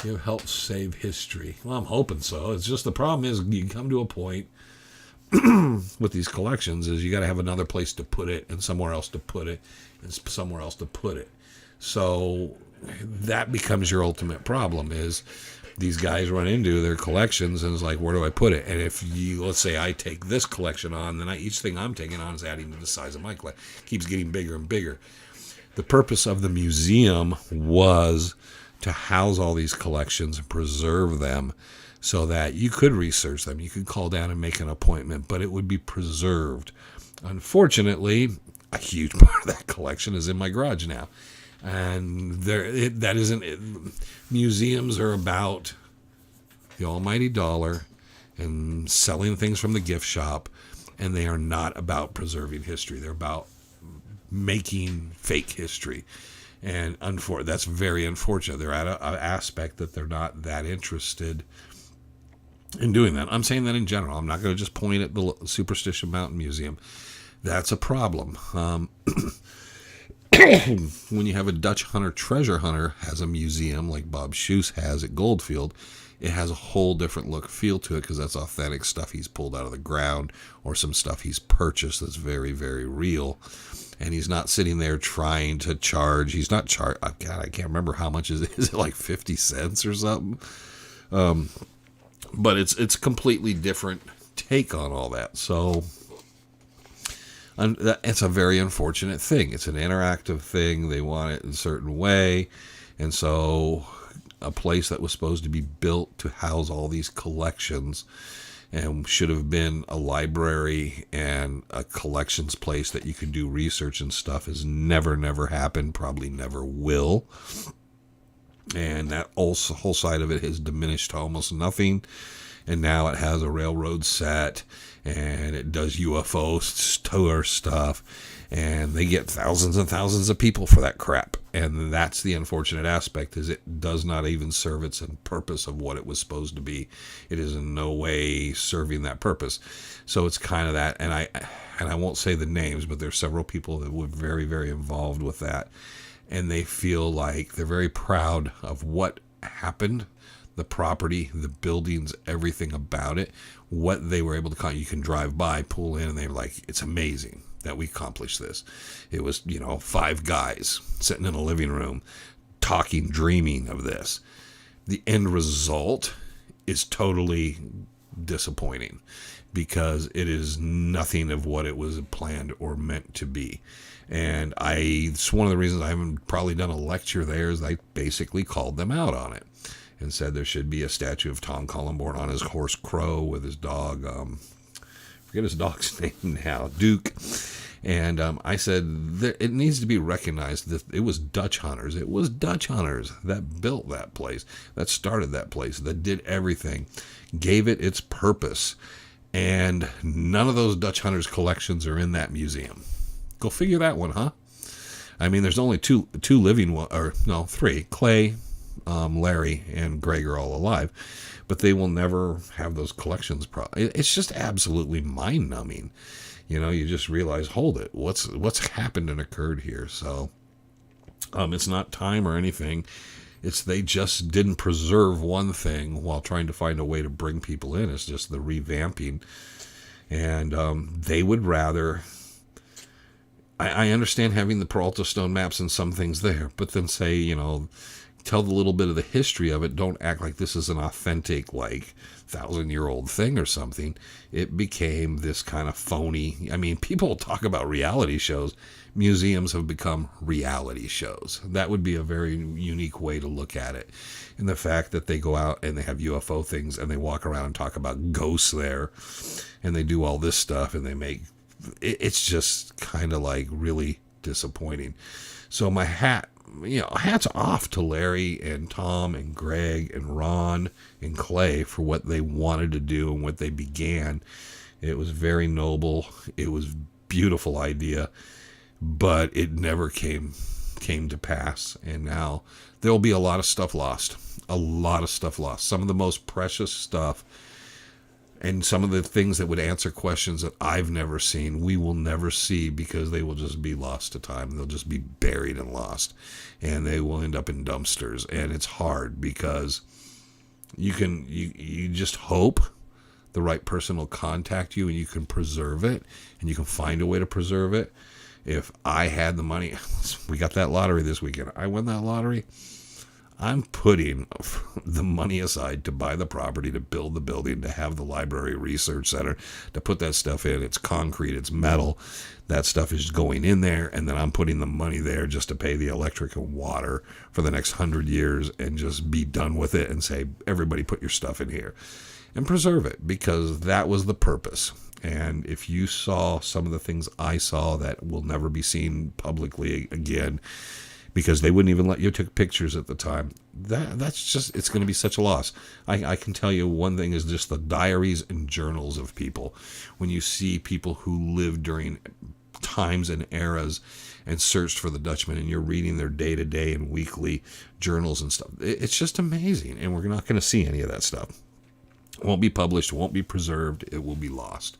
You help save history. Well, I'm hoping so. It's just the problem is you come to a point with these collections is you got to have another place to put it and somewhere else to put it and somewhere else to put it. So that becomes your ultimate problem is these guys run into their collections and it's like, where do I put it? And if you, let's say I take this collection on, then each thing I'm taking on is adding to the size of my collection. Keeps getting bigger and bigger. The purpose of the museum was to house all these collections and preserve them so that you could research them. You could call down and make an appointment, but it would be preserved. Unfortunately, a huge part of that collection is in my garage now. And museums are about the almighty dollar and selling things from the gift shop, and they are not about preserving history. They're about making fake history. And that's very unfortunate. They're at an aspect that they're not that interested in doing that. I'm saying that in general. I'm not going to just point at the Superstition Mountain Museum. That's a problem. When you have a Dutch hunter, treasure hunter, has a museum like Bob Schuess has at Goldfield, it has a whole different look, feel to it, because that's authentic stuff he's pulled out of the ground or some stuff he's purchased that's very, very real. And he's not sitting there trying to charge. He's not charged. God, I can't remember how much is it like 50 cents or something? But it's completely different take on all that. So it's a very unfortunate thing. It's an interactive thing. They want it in a certain way. And so a place that was supposed to be built to house all these collections and should have been a library and a collections place that you could do research and stuff has never happened, probably never will. And that whole side of it has diminished to almost nothing. And now it has a railroad set, and it does UFO tour stuff, and they get thousands and thousands of people for that crap. And that's the unfortunate aspect, is it does not even serve its purpose of what it was supposed to be. It is in no way serving that purpose. So it's kind of that, and I won't say the names, but there's several people that were very, very involved with that, and they feel like they're very proud of what happened. The property, the buildings, everything about it, what they were able to, you can drive by, pull in, and they're like, it's amazing that we accomplished this. It was, 5 guys sitting in a living room talking, dreaming of this. The end result is totally disappointing because it is nothing of what it was planned or meant to be. And it's one of the reasons I haven't probably done a lecture there is I basically called them out on it. And said there should be a statue of Tom Collenborn on his horse Crow with his dog, forget his dog's name now, Duke. And I said it needs to be recognized that it was Dutch hunters. It was Dutch hunters that built that place, that started that place, that did everything, gave it its purpose. And none of those Dutch hunters' collections are in that museum. Go figure that one, huh? I mean, there's only two living, 3, Clay, Larry and Greg are all alive, but they will never have those collections. It's just absolutely mind-numbing. You just realize, hold it, what's happened and occurred here. So it's not time or anything. It's they just didn't preserve one thing while trying to find a way to bring people in. It's just the revamping. And they would rather... I understand having the Peralta stone maps and some things there, but then say, tell the little bit of the history of it. Don't act like this is an authentic, 1,000-year-old thing or something. It became this kind of phony. I mean, people talk about reality shows. Museums have become reality shows. That would be a very unique way to look at it. And the fact that they go out and they have UFO things and they walk around and talk about ghosts there and they do all this stuff and they make... It's just kind of really disappointing. So my hats off to Larry and Tom and Greg and Ron and Clay for what they wanted to do and what they began. It was very noble. It was a beautiful idea, but it never came to pass. And now there'll be a lot of stuff lost. Some of the most precious stuff. And some of the things that would answer questions that I've never seen, we will never see because they will just be lost to time. They'll just be buried and lost. And they will end up in dumpsters. And it's hard because you just hope the right person will contact you and you can preserve it. And you can find a way to preserve it. If I had the money, we got that lottery this weekend. I won that lottery. I'm putting the money aside to buy the property, to build the building, to have the library research center, to put that stuff in. It's concrete, it's metal. That stuff is going in there, and then I'm putting the money there just to pay the electric and water for the next 100 years and just be done with it and say, everybody put your stuff in here and preserve it, because that was the purpose. And if you saw some of the things I saw that will never be seen publicly again, because they wouldn't even let you take pictures at the time. That's just, it's going to be such a loss. I can tell you one thing is just the diaries and journals of people. When you see people who lived during times and eras and searched for the Dutchman, and you're reading their day-to-day and weekly journals and stuff, it's just amazing. And we're not going to see any of that stuff. It won't be published, won't be preserved, it will be lost.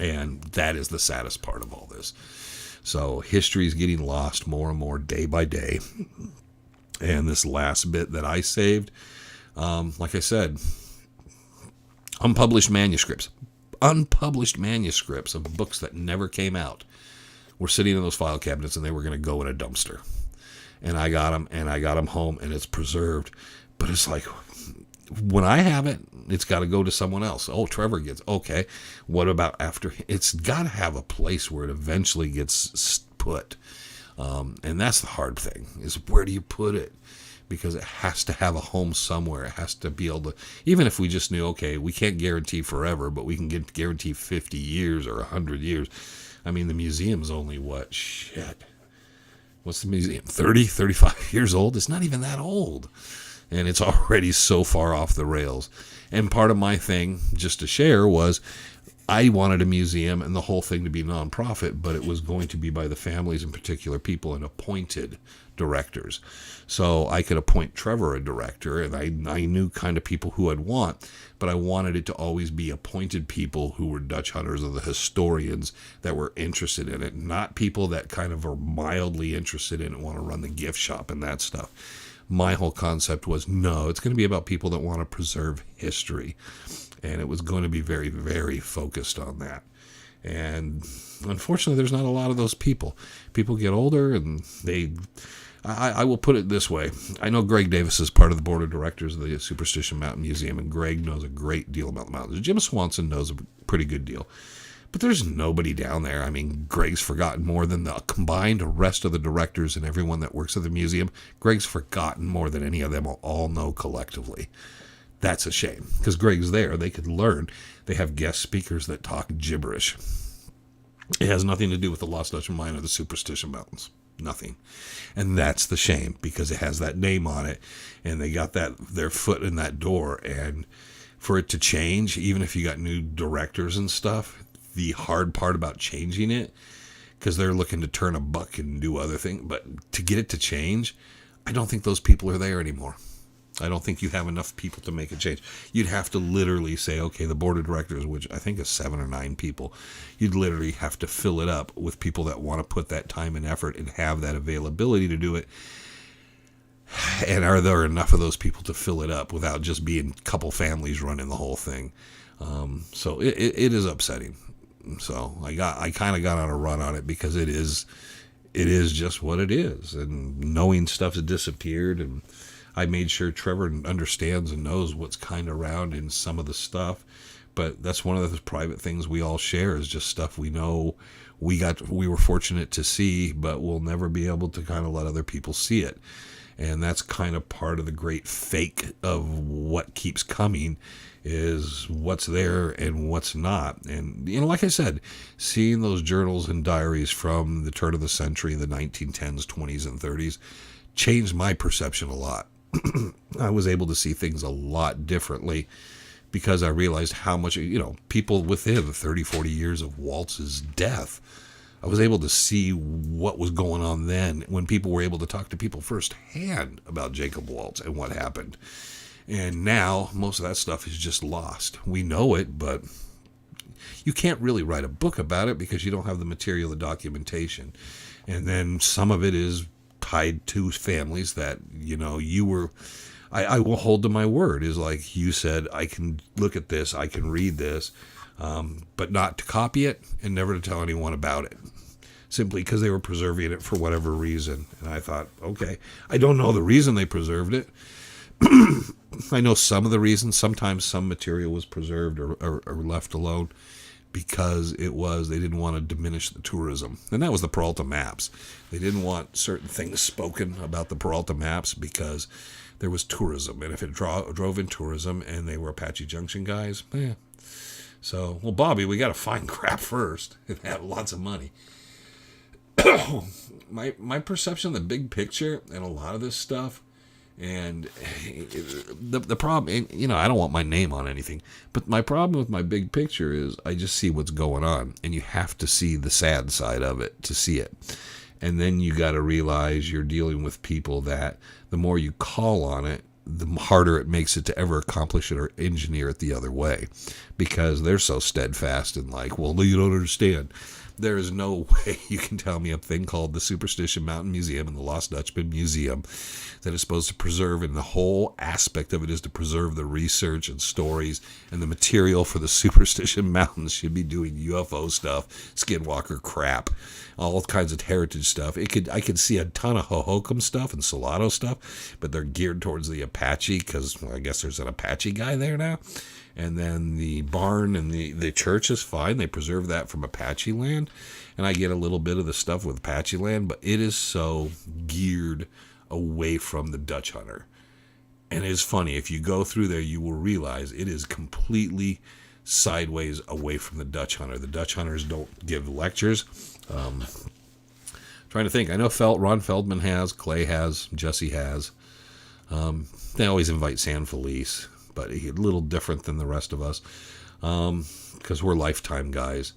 And that is the saddest part of all this. So history is getting lost more and more day by day. And this last bit that I saved, like I said, unpublished manuscripts of books that never came out were sitting in those file cabinets, and they were going to go in a dumpster. And I got them home, and it's preserved. But it's like, when I have it, it's got to go to someone else. Oh, Trevor gets, okay. What about after? It's got to have a place where it eventually gets put. And that's the hard thing, is where do you put it? Because it has to have a home somewhere. It has to be able to, even if we just knew, okay, we can't guarantee forever, but we can guarantee 50 years or 100 years. I mean, the museum's only what's the museum? 30, 35 years old? It's not even that old. And it's already so far off the rails. And part of my thing, just to share, was I wanted a museum and the whole thing to be nonprofit, but it was going to be by the families and particular people and appointed directors. So I could appoint Trevor a director, and I knew kind of people who I'd want, but I wanted it to always be appointed people who were Dutch hunters or the historians that were interested in it, not people that kind of are mildly interested in it, want to run the gift shop and that stuff. My whole concept was, no, it's going to be about people that want to preserve history. And it was going to be very, very focused on that. And unfortunately, there's not a lot of those people. People get older, and I will put it this way. I know Greg Davis is part of the board of directors of the Superstition Mountain Museum, and Greg knows a great deal about the mountains. Jim Swanson knows a pretty good deal. But there's nobody down there. I mean, Greg's forgotten more than the combined rest of the directors and everyone that works at the museum. Greg's forgotten more than any of them will all know collectively. That's a shame, because Greg's there. They could learn. They have guest speakers that talk gibberish. It has nothing to do with the Lost Dutch Mine or the Superstition Mountains. Nothing. And that's the shame, because it has that name on it, and they got their foot in that door. And for it to change, even if you got new directors and stuff, the hard part about changing it, because they're looking to turn a buck and do other things, but to get it to change, I don't think those people are there anymore. I don't think you have enough people to make a change. You'd have to literally say, okay, the board of directors, which I think is 7 or 9 people, you'd literally have to fill it up with people that want to put that time and effort and have that availability to do it. And are there enough of those people to fill it up without just being a couple families running the whole thing? So it is upsetting. So I kind of got on a run on it because it is just what it is. And knowing stuff's disappeared, and I made sure Trevor understands and knows what's kind of around in some of the stuff. But that's one of the private things we all share, is just stuff we know we were fortunate to see, but we'll never be able to kind of let other people see it. And that's kind of part of the great fake of what keeps coming, is what's there and what's not. And, like I said, seeing those journals and diaries from the turn of the century, the 1910s, 20s, and 30s, changed my perception a lot. I was able to see things a lot differently because I realized how much, people within 30, 40 years of Waltz's death, I was able to see what was going on then when people were able to talk to people firsthand about Jacob Waltz and what happened. And now most of that stuff is just lost. We know it, but you can't really write a book about it because you don't have the material, the documentation. And then some of it is tied to families that, I will hold to my word, is like you said, I can look at this, I can read this, but not to copy it and never to tell anyone about it, simply because they were preserving it for whatever reason. And I thought, okay, I don't know the reason they preserved it. I know some of the reasons. Sometimes some material was preserved or left alone because they didn't want to diminish the tourism. And that was the Peralta maps. They didn't want certain things spoken about the Peralta maps because there was tourism. And if it drove in tourism and they were Apache Junction guys, So, well, Bobby, we got to find crap first and have lots of money. My perception of the big picture and a lot of this stuff, and the problem, I don't want my name on anything, but my problem with my big picture is I just see what's going on, and you have to see the sad side of it to see it. And then you got to realize you're dealing with people that the more you call on it, the harder it makes it to ever accomplish it or engineer it the other way, because they're so steadfast and like, well, you don't understand. There is no way you can tell me a thing called the Superstition Mountain Museum and the Lost Dutchman Museum that is supposed to preserve, and the whole aspect of it is to preserve the research and stories and the material for the Superstition Mountains should be doing UFO stuff, skinwalker crap, all kinds of heritage stuff. I could see a ton of Hohokam stuff and Solano stuff, but they're geared towards the Apache because I guess there's an Apache guy there now. And then the barn and the church is fine. They preserve that from Apache land. And I get a little bit of the stuff with Apache land, but it is so geared away from the Dutch hunter. And it's funny, if you go through there, you will realize it is completely sideways away from the Dutch hunter. The Dutch hunters don't give lectures. Trying to think. I know Ron Feldman has, Clay has, Jesse has. They always invite San Felice, but a little different than the rest of us because we're lifetime guys.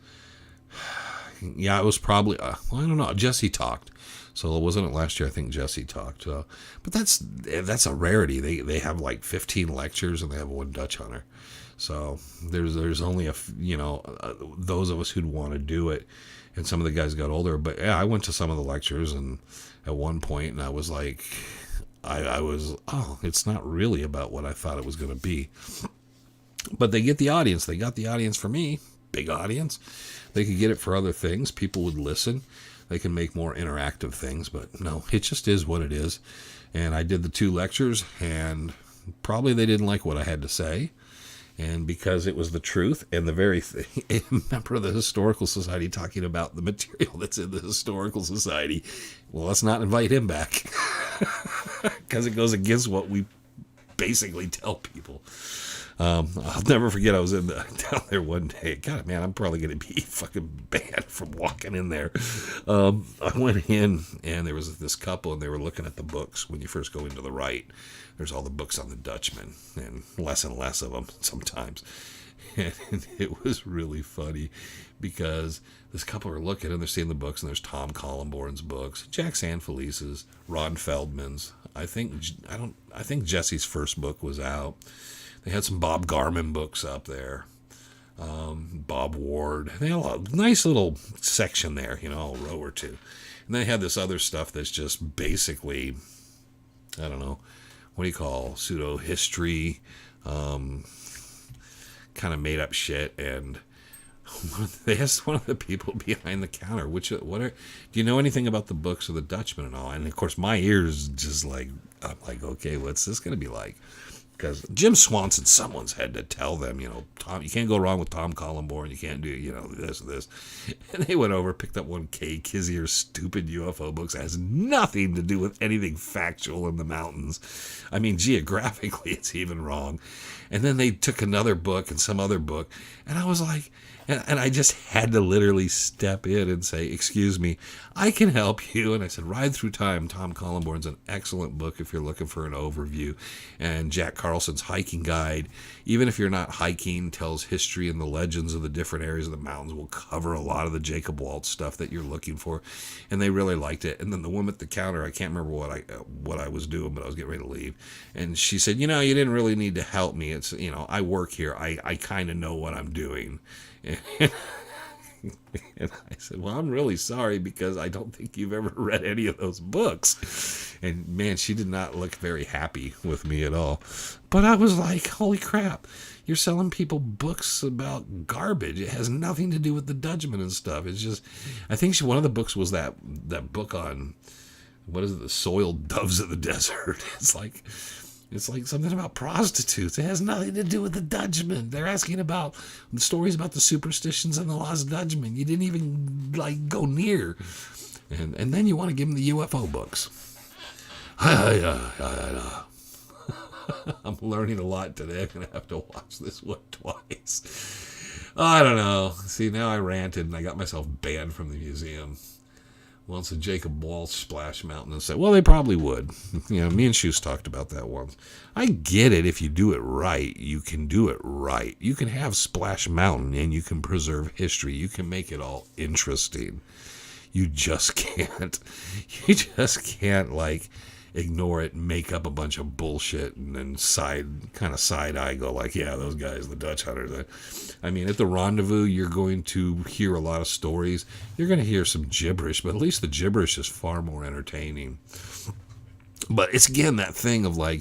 Yeah, it was probably, I don't know, Jesse talked. So wasn't it last year? I think Jesse talked. But that's a rarity. They have like 15 lectures and they have one Dutch hunter. So there's only those of us who'd want to do it. And some of the guys got older. But yeah, I went to some of the lectures and at one point and I was like, it's not really about what I thought it was going to be. But they get the audience. They got the audience for me. Big audience. They could get it for other things. People would listen. They can make more interactive things. But no, it just is what it is. And I did the 2 lectures, and probably they didn't like what I had to say. And because it was the truth and the very thing, a member of the Historical Society talking about the material that's in the Historical Society, well, let's not invite him back because it goes against what we basically tell people. I'll never forget I was down there one day. God, man, I'm probably going to be fucking banned from walking in there. I went in, and there was this couple, and they were looking at the books. When you first go into the right, there's all the books on the Dutchman, and less of them sometimes. And it was really funny because this couple are looking, and they're seeing the books, and there's Tom Collenborn's books, Jack Sanfelice's, Ron Feldman's, I think Jesse's first book was out. They had some Bob Garman books up there. Bob Ward. They had a nice little section there, a row or two. And they had this other stuff that's just basically, I don't know, what do you call, pseudo history, kind of made up shit. And they asked one of the people behind the counter, do you know anything about the books of the Dutchman and all? And of course my ears just like, I'm like, okay, what's this going to be like? Because Jim Swanson, someone's had to tell them, Tom, you can't go wrong with Tom Collenborn. You can't do, this and this. And they went over, picked up one Kay Kizier's stupid UFO books. It has nothing to do with anything factual in the mountains. I mean, geographically, it's even wrong. And then they took another book and some other book. And I was like, and I just had to literally step in and say, excuse me, I can help you. And I said, Ride Through Time, Tom Collenborn's an excellent book if you're looking for an overview. And Jack Carlson's hiking guide, even if you're not hiking, tells history and the legends of the different areas of the mountains. Will cover a lot of the Jacob Waltz stuff that you're looking for. And they really liked it. And then the woman at the counter, I can't remember what I was doing, but I was getting ready to leave. And she said, you didn't really need to help me. It's, I work here. I kind of know what I'm doing. And I said, well, I'm really sorry because I don't think you've ever read any of those books. And man, she did not look very happy with me at all. But I was like, holy crap, you're selling people books about garbage. It has nothing to do with the Dutchman and stuff. It's just, I think one of the books was that book on, what is it, the soiled doves of the desert. It's like something about prostitutes. It has nothing to do with the Dutchman. They're asking about stories about the superstitions and the lost Dutchman. You didn't even go near. And then you want to give them the UFO books. I'm learning a lot today. I'm going to have to watch this one twice. I don't know. See, now I ranted and I got myself banned from the museum. Once a Jacob Waltz Splash Mountain and said, well, they probably would. Me and Shoes talked about that once. I get it. If you do it right, you can do it right. You can have Splash Mountain and you can preserve history. You can make it all interesting. You just can't. You just can't ignore it, make up a bunch of bullshit, and then side eye go like, yeah, those guys, the Dutch hunters. I mean, at the rendezvous, you're going to hear a lot of stories. You're going to hear some gibberish, but at least the gibberish is far more entertaining. But it's, again, that thing of I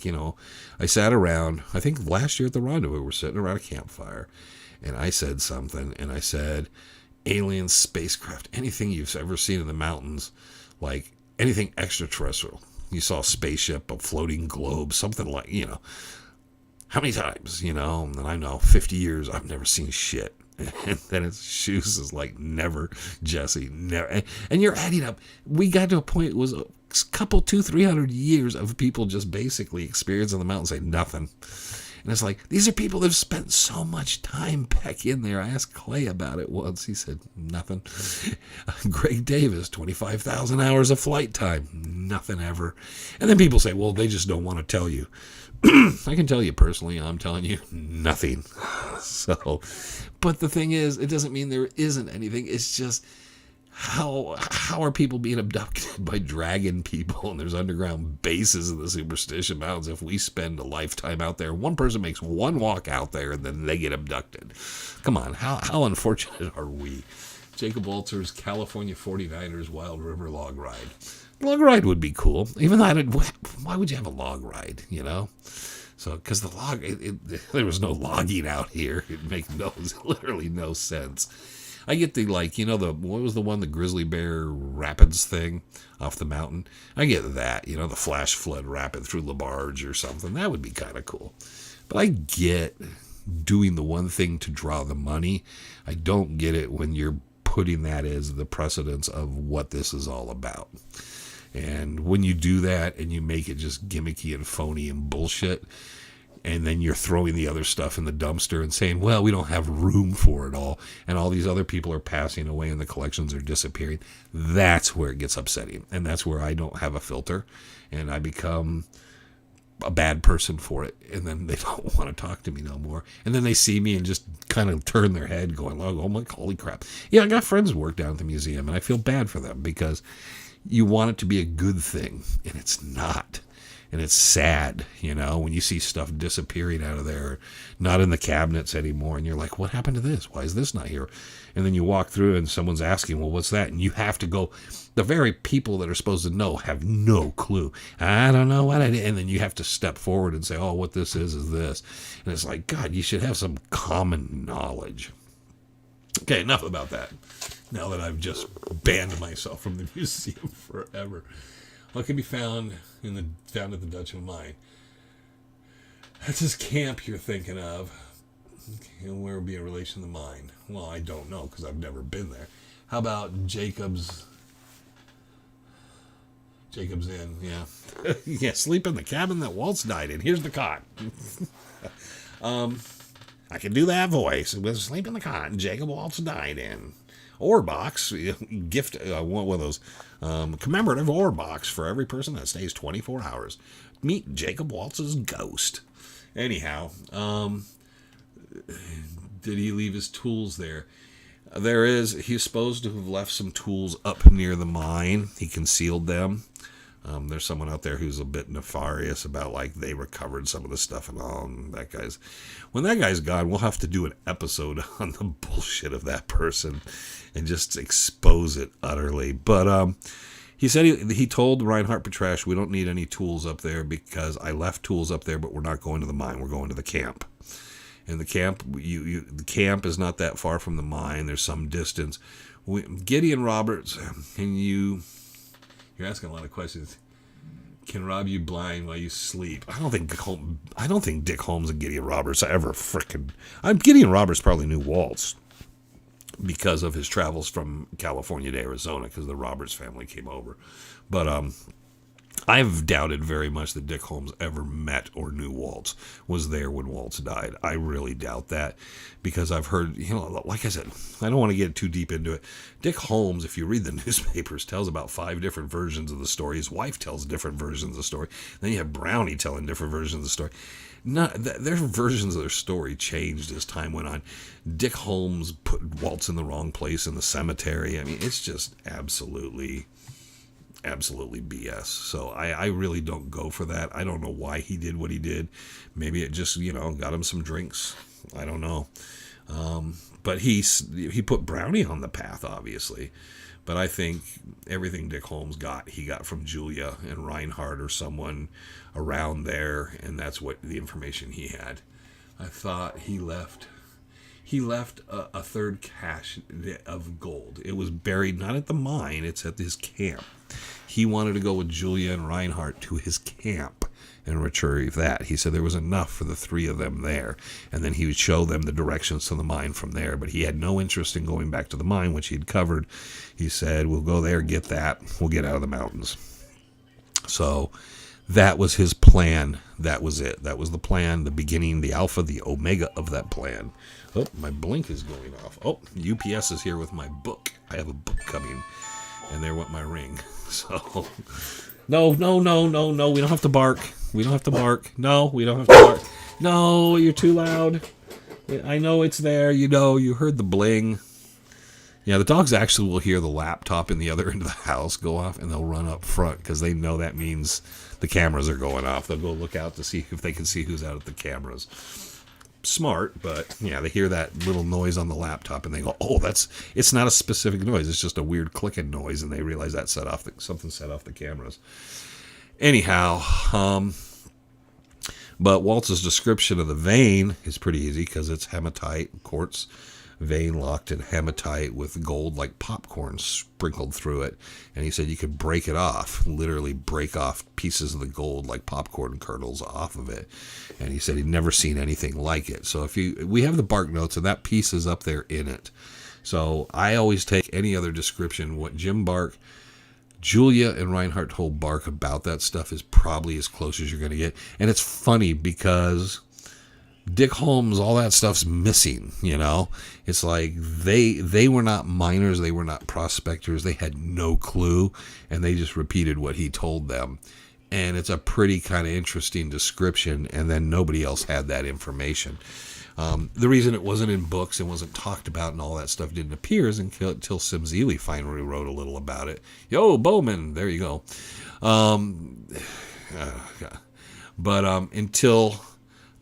sat around, I think last year at the rendezvous, we're sitting around a campfire, and I said something, and I said, aliens, spacecraft, anything you've ever seen in the mountains, anything extraterrestrial. You saw a spaceship, a floating globe, something how many times, and I know 50 years, I've never seen shit. And then it's Shoes is never, Jesse, never. And you're adding up. We got to a point, it was a couple, 200-300 years of people just basically experiencing the mountain saying nothing. And it's these are people that have spent so much time back in there. I asked Clay about it once. He said, nothing. Greg Davis, 25,000 hours of flight time. Nothing ever. And then people say, well, they just don't want to tell you. I can tell you personally, I'm telling you, nothing. So, but the thing is, it doesn't mean there isn't anything. It's just, how are people being abducted by dragon people, and there's underground bases in the Superstition Mountains? If we spend a lifetime out there, one person makes one walk out there and then they get abducted. Come on, how unfortunate are we? Jacob Waltz's California 49ers Wild River Log Ride. Log ride would be cool. Even though why would you have a log ride, So, because there was no logging out here. It makes literally no sense. I get the, what was the one, the Grizzly Bear Rapids thing off the mountain? I get that, the flash flood rapid through LaBarge or something. That would be kind of cool. But I get doing the one thing to draw the money. I don't get it when you're putting that as the precedence of what this is all about. And when you do that and you make it just gimmicky and phony and bullshit, and then you're throwing the other stuff in the dumpster and saying, well, we don't have room for it all, and all these other people are passing away and the collections are disappearing, that's where it gets upsetting. And that's where I don't have a filter, and I become a bad person for it. And then they don't want to talk to me no more. And then they see me and just kind of turn their head going, oh my, holy crap. Yeah, I got friends who work down at the museum, and I feel bad for them because you want it to be a good thing, and it's not. And it's sad, when you see stuff disappearing out of there, not in the cabinets anymore, and you're like, what happened to this? Why is this not here? And then you walk through and someone's asking, well, what's that? And you have to go, the very people that are supposed to know have no clue. I don't know what I did. And then you have to step forward and say, oh, what this is this. And it's like, God, you should have some common knowledge. Okay, enough about that. Now that I've just banned myself from the museum forever. What can be found at the Dutch of Mine? That's his camp you're thinking of. And where would be in relation to the mine? Well, I don't know because I've never been there. How about Jacob's Inn? Yeah. Yeah, sleep in the cabin that Waltz died in. Here's the cot. I can do that voice. With sleep in the cot Jacob Waltz died in. Ore box, gift, one of those commemorative ore box for every person that stays 24 hours. Meet Jacob Waltz's ghost. Anyhow, did he leave his tools there? He's supposed to have left some tools up near the mine. He concealed them. There's someone out there who's a bit nefarious about, like, they recovered some of the stuff and all. And when that guy's gone, we'll have to do an episode on the bullshit of that person and just expose it utterly. But he said he told Reinhard Petrasch, we don't need any tools up there because I left tools up there, but we're not going to the mine. We're going to the camp. And the camp, the camp is not that far from the mine. There's some distance. Gideon Roberts, you're asking a lot of questions. Can rob you blind while you sleep? I don't think Dick Holmes and Gideon Roberts ever Gideon Roberts probably knew Waltz because of his travels from California to Arizona, because the Roberts family came over. But I've doubted very much that Dick Holmes ever met or knew Waltz, was there when Waltz died. I really doubt that, because I've heard, like I said, I don't want to get too deep into it. Dick Holmes, if you read the newspapers, tells about 5 different versions of the story. His wife tells different versions of the story. Then you have Brownie telling different versions of the story. Their versions of their story changed as time went on. Dick Holmes put Waltz in the wrong place in the cemetery. I mean, it's just absolutely BS. So I really don't go for that. I don't know why he did what he did. Maybe it just, got him some drinks. I don't know. But he put Brownie on the path, obviously. But I think everything Dick Holmes he got from Julia and Reinhard or someone around there, and that's what the information he had. I thought he left a third cache of gold. It was buried not at the mine, it's at his camp. He wanted to go with Julia and Reinhardt to his camp and retrieve that. He said there was enough for the 3 of them there, and then he would show them the directions to the mine from there. But he had no interest in going back to the mine, which he had covered. He said, we'll go there, get that, we'll get out of the mountains. So that was his plan. That was it. That was the plan, the beginning, the alpha, the omega of that plan. Oh, my blink is going off. Oh, UPS is here with my book. I have a book coming. And there went my ring. So, no, we don't have to bark. We don't have to bark. No, we don't have to bark. No, you're too loud. I know it's there. You heard the bling. Yeah, the dogs actually will hear the laptop in the other end of the house go off, and they'll run up front because they know that means the cameras are going off. They'll go look out to see if they can see who's out at the cameras. Smart, but yeah, they hear that little noise on the laptop and they go, oh, it's not a specific noise, it's just a weird clicking noise, and they realize that something set off the cameras. Anyhow, but Waltz's description of the vein is pretty easy because it's hematite, quartz vein locked in hematite with gold like popcorn sprinkled through it. And he said you could break it off, literally break off pieces of the gold like popcorn kernels off of it. And he said he'd never seen anything like it. So we have the bark notes, and that piece is up there in it. So I always take any other description. What Jim Bark, Julia, and Reinhardt told Bark about that stuff is probably as close as you're going to get. And it's funny because Dick Holmes, all that stuff's missing, It's like they were not miners, they were not prospectors, they had no clue, and they just repeated what he told them. And it's a pretty kind of interesting description, and then nobody else had that information. The reason it wasn't in books and wasn't talked about and all that stuff didn't appear is until Sim Zeeley finally wrote a little about it. Yo, Bowman, there you go. But until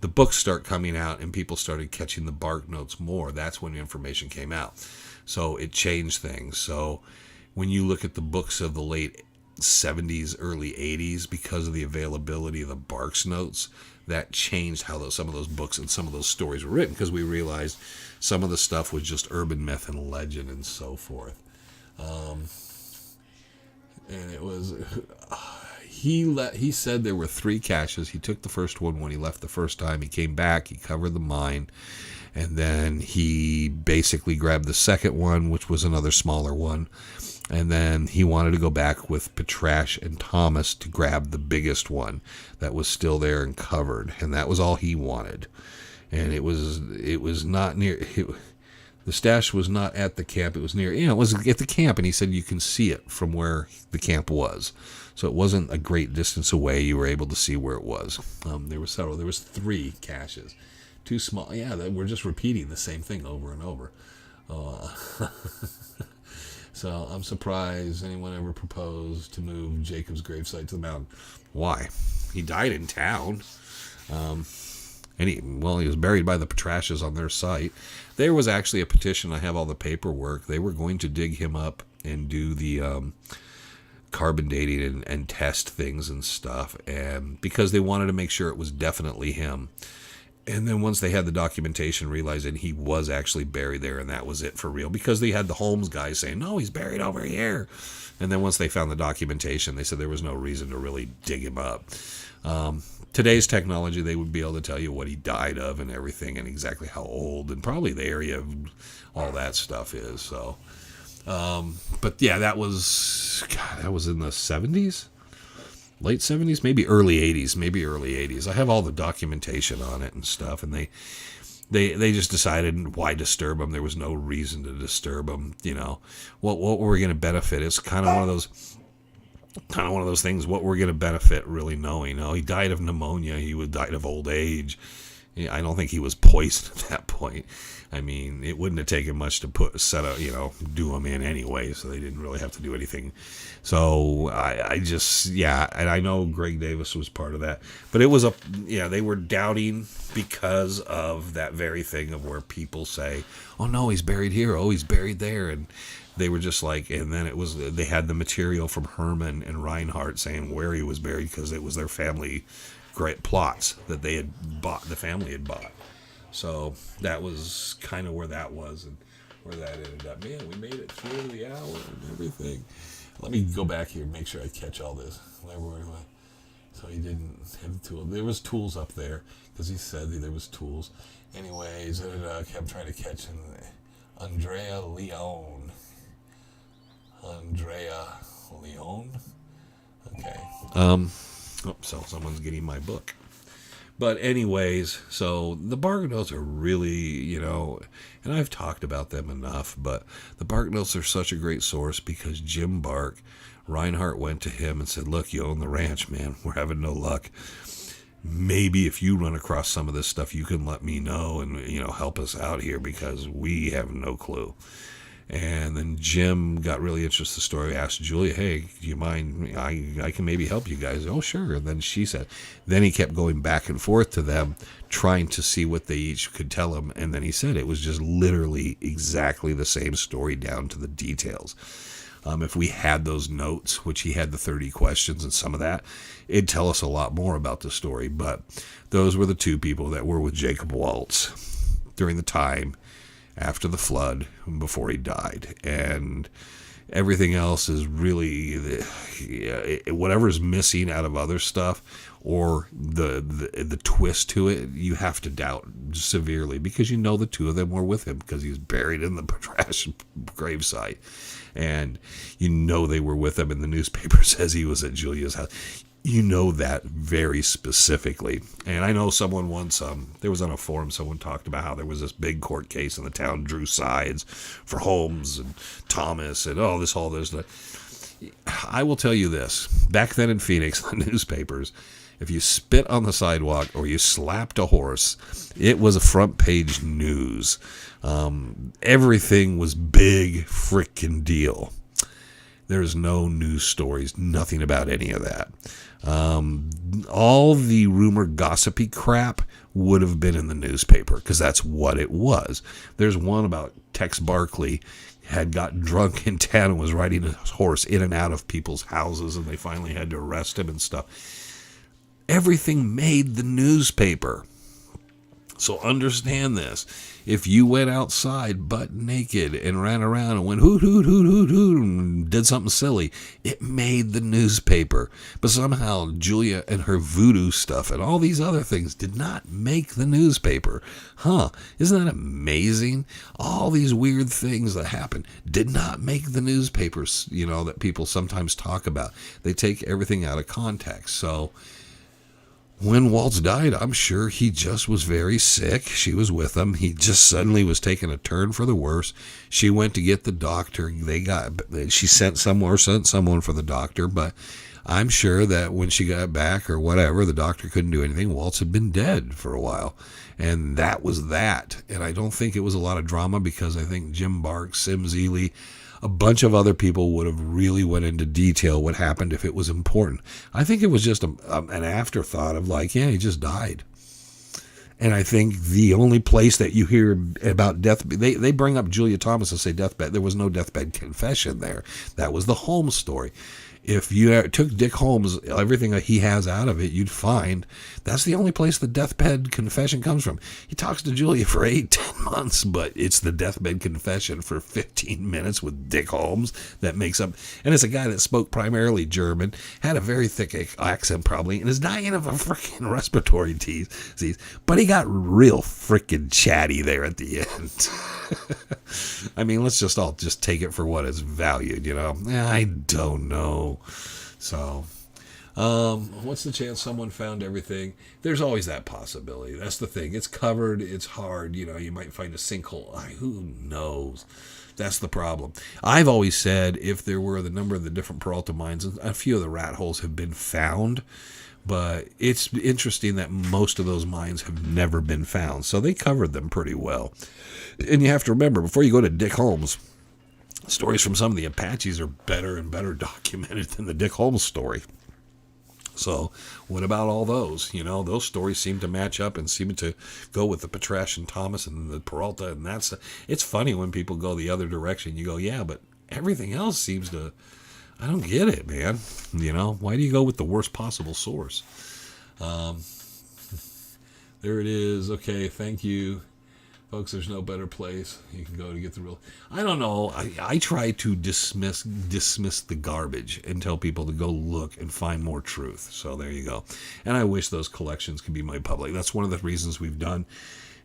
the books start coming out and people started catching the bark notes more, that's when information came out. So it changed things. So when you look at the books of the late 70s, early 80s, because of the availability of the Barks notes, that changed how some of those books and some of those stories were written, because we realized some of the stuff was just urban myth and legend and so forth. And it was... He said there were 3 caches. He took the first one when he left the first time. He came back. He covered the mine. And then he basically grabbed the second one, which was another smaller one. And then he wanted to go back with Petrash and Thomas to grab the biggest one that was still there and covered. And that was all he wanted. And it was not near... The stash was not at the camp. It was near... it was at the camp. And he said you can see it from where the camp was. So it wasn't a great distance away. You were able to see where it was. There were several. There was 3 caches. 2 small. Yeah, we're just repeating the same thing over and over. So I'm surprised anyone ever proposed to move Jacob's gravesite to the mountain. Why? He died in town. He was buried by the Petrashes on their site. There was actually a petition. I have all the paperwork. They were going to dig him up and do the... carbon dating and test things and stuff, and because they wanted to make sure it was definitely him. And then once they had the documentation, realizing he was actually buried there, and that was it for real, because they had the Holmes guys saying, no, he's buried over here. And then once they found the documentation, they said there was no reason to really dig him up. Today's technology, they would be able to tell you what he died of and everything, and exactly how old, and probably the area of all that stuff is. So but yeah, that was in the 70s, late 70s, maybe early 80s. I have all the documentation on it and stuff, and they just decided, why disturb him? There was no reason to disturb him. What were we going to benefit? It's kind of one of those things. What we're going to benefit really knowing? He died of pneumonia. He died of old age. I don't think he was poisoned at that point. I mean, it wouldn't have taken much to do him in anyway, so they didn't really have to do anything. So and I know Greg Davis was part of that, but it was they were doubting because of that very thing of where people say, oh no, he's buried here, oh he's buried there, and they were just like, and then they had the material from Herman and Reinhardt saying where he was buried, because it was their family great plots that they had bought, the family had bought. So that was kind of where that was and where that ended up. Man, we made it through the hour and everything. Let me go back here and make sure I catch all this. So he didn't have the tool. There was tools up there, because he said that there was tools. Anyways, I kept trying to catch him. Andrea Leone. Okay. So someone's getting my book. But anyways, so the bark notes are really, and I've talked about them enough, but the bark notes are such a great source, because Jim Bark, Reinhardt went to him and said, look, you own the ranch, man. We're having no luck. Maybe if you run across some of this stuff, you can let me know and, help us out here, because we have no clue. And then Jim got really interested in the story, asked Julia, hey, do you mind? I can maybe help you guys. Oh, sure. And then she said, then he kept going back and forth to them, trying to see what they each could tell him. And then he said it was just literally exactly the same story down to the details. If we had those notes, which he had the 30 questions and some of that, it'd tell us a lot more about the story. But those were the 2 people that were with Jacob Waltz during the time after the flood, before he died. And everything else is really whatever's missing out of other stuff, or the twist to it, you have to doubt severely, because the 2 of them were with him, because he's buried in the Petrash gravesite, and they were with him, and the newspaper says he was at Julia's house. That very specifically. And I know someone once, there was on a forum, someone talked about how there was this big court case and the town drew sides for Holmes and Thomas and all this. I will tell you this. Back then in Phoenix, the newspapers, if you spit on the sidewalk or you slapped a horse, it was a front page news. Everything was big frickin' deal. There's no news stories, nothing about any of that. All the rumor gossipy crap would have been in the newspaper because that's what it was. There's one about Tex Barkley had gotten drunk in town and was riding a horse in and out of people's houses, and they finally had to arrest him and stuff. Everything made the newspaper. So understand this. If you went outside butt naked and ran around and went hoot, hoot, hoot, hoot, hoot, and did something silly, it made the newspaper. But somehow Julia and her voodoo stuff and all these other things did not make the newspaper. Isn't that amazing? All these weird things that happen did not make the newspapers, that people sometimes talk about. They take everything out of context. So when Waltz died, I'm sure he just was very sick. She was with him. He just suddenly was taking a turn for the worse. She went to get the doctor. She sent someone for the doctor, but I'm sure that when she got back or whatever, the doctor couldn't do anything. Waltz had been dead for a while, and that was that. And I don't think it was a lot of drama because I think Jim Bark, Sim Zeeley, a bunch of other people would have really went into detail what happened if it was important. I think it was just an afterthought of he just died. And I think the only place that you hear about death, they bring up Julia Thomas and say deathbed. There was no deathbed confession there. That was the Holmes story. If you took Dick Holmes, everything that he has out of it, you'd find that's the only place the deathbed confession comes from. He talks to Julia for 8-10 months, but it's the deathbed confession for 15 minutes with Dick Holmes that makes up. And it's a guy that spoke primarily German, had a very thick accent probably, and is dying of a freaking respiratory disease. But he got real freaking chatty there at the end. I mean, let's just all take it for what it's valued, I don't know. So, what's the chance someone found everything? There's always that possibility. That's the thing. It's covered. It's hard. You might find a sinkhole. Who knows? That's the problem. I've always said if there were the number of the different Peralta mines, a few of the rat holes have been found, but it's interesting that most of those mines have never been found. So they covered them pretty well. And you have to remember, before you go to Dick Holmes, stories from some of the Apaches are better and better documented than the Dick Holmes story. So what about all those? Those stories seem to match up and seem to go with the Petrash and Thomas and the Peralta. And it's funny when people go the other direction. You go, yeah, but everything else seems to, I don't get it, man. Why do you go with the worst possible source? There it is. Okay, thank you. Folks, there's no better place you can go to get the real. I don't know. I try to dismiss the garbage and tell people to go look and find more truth. So there you go. And I wish those collections could be made public. That's one of the reasons we've done.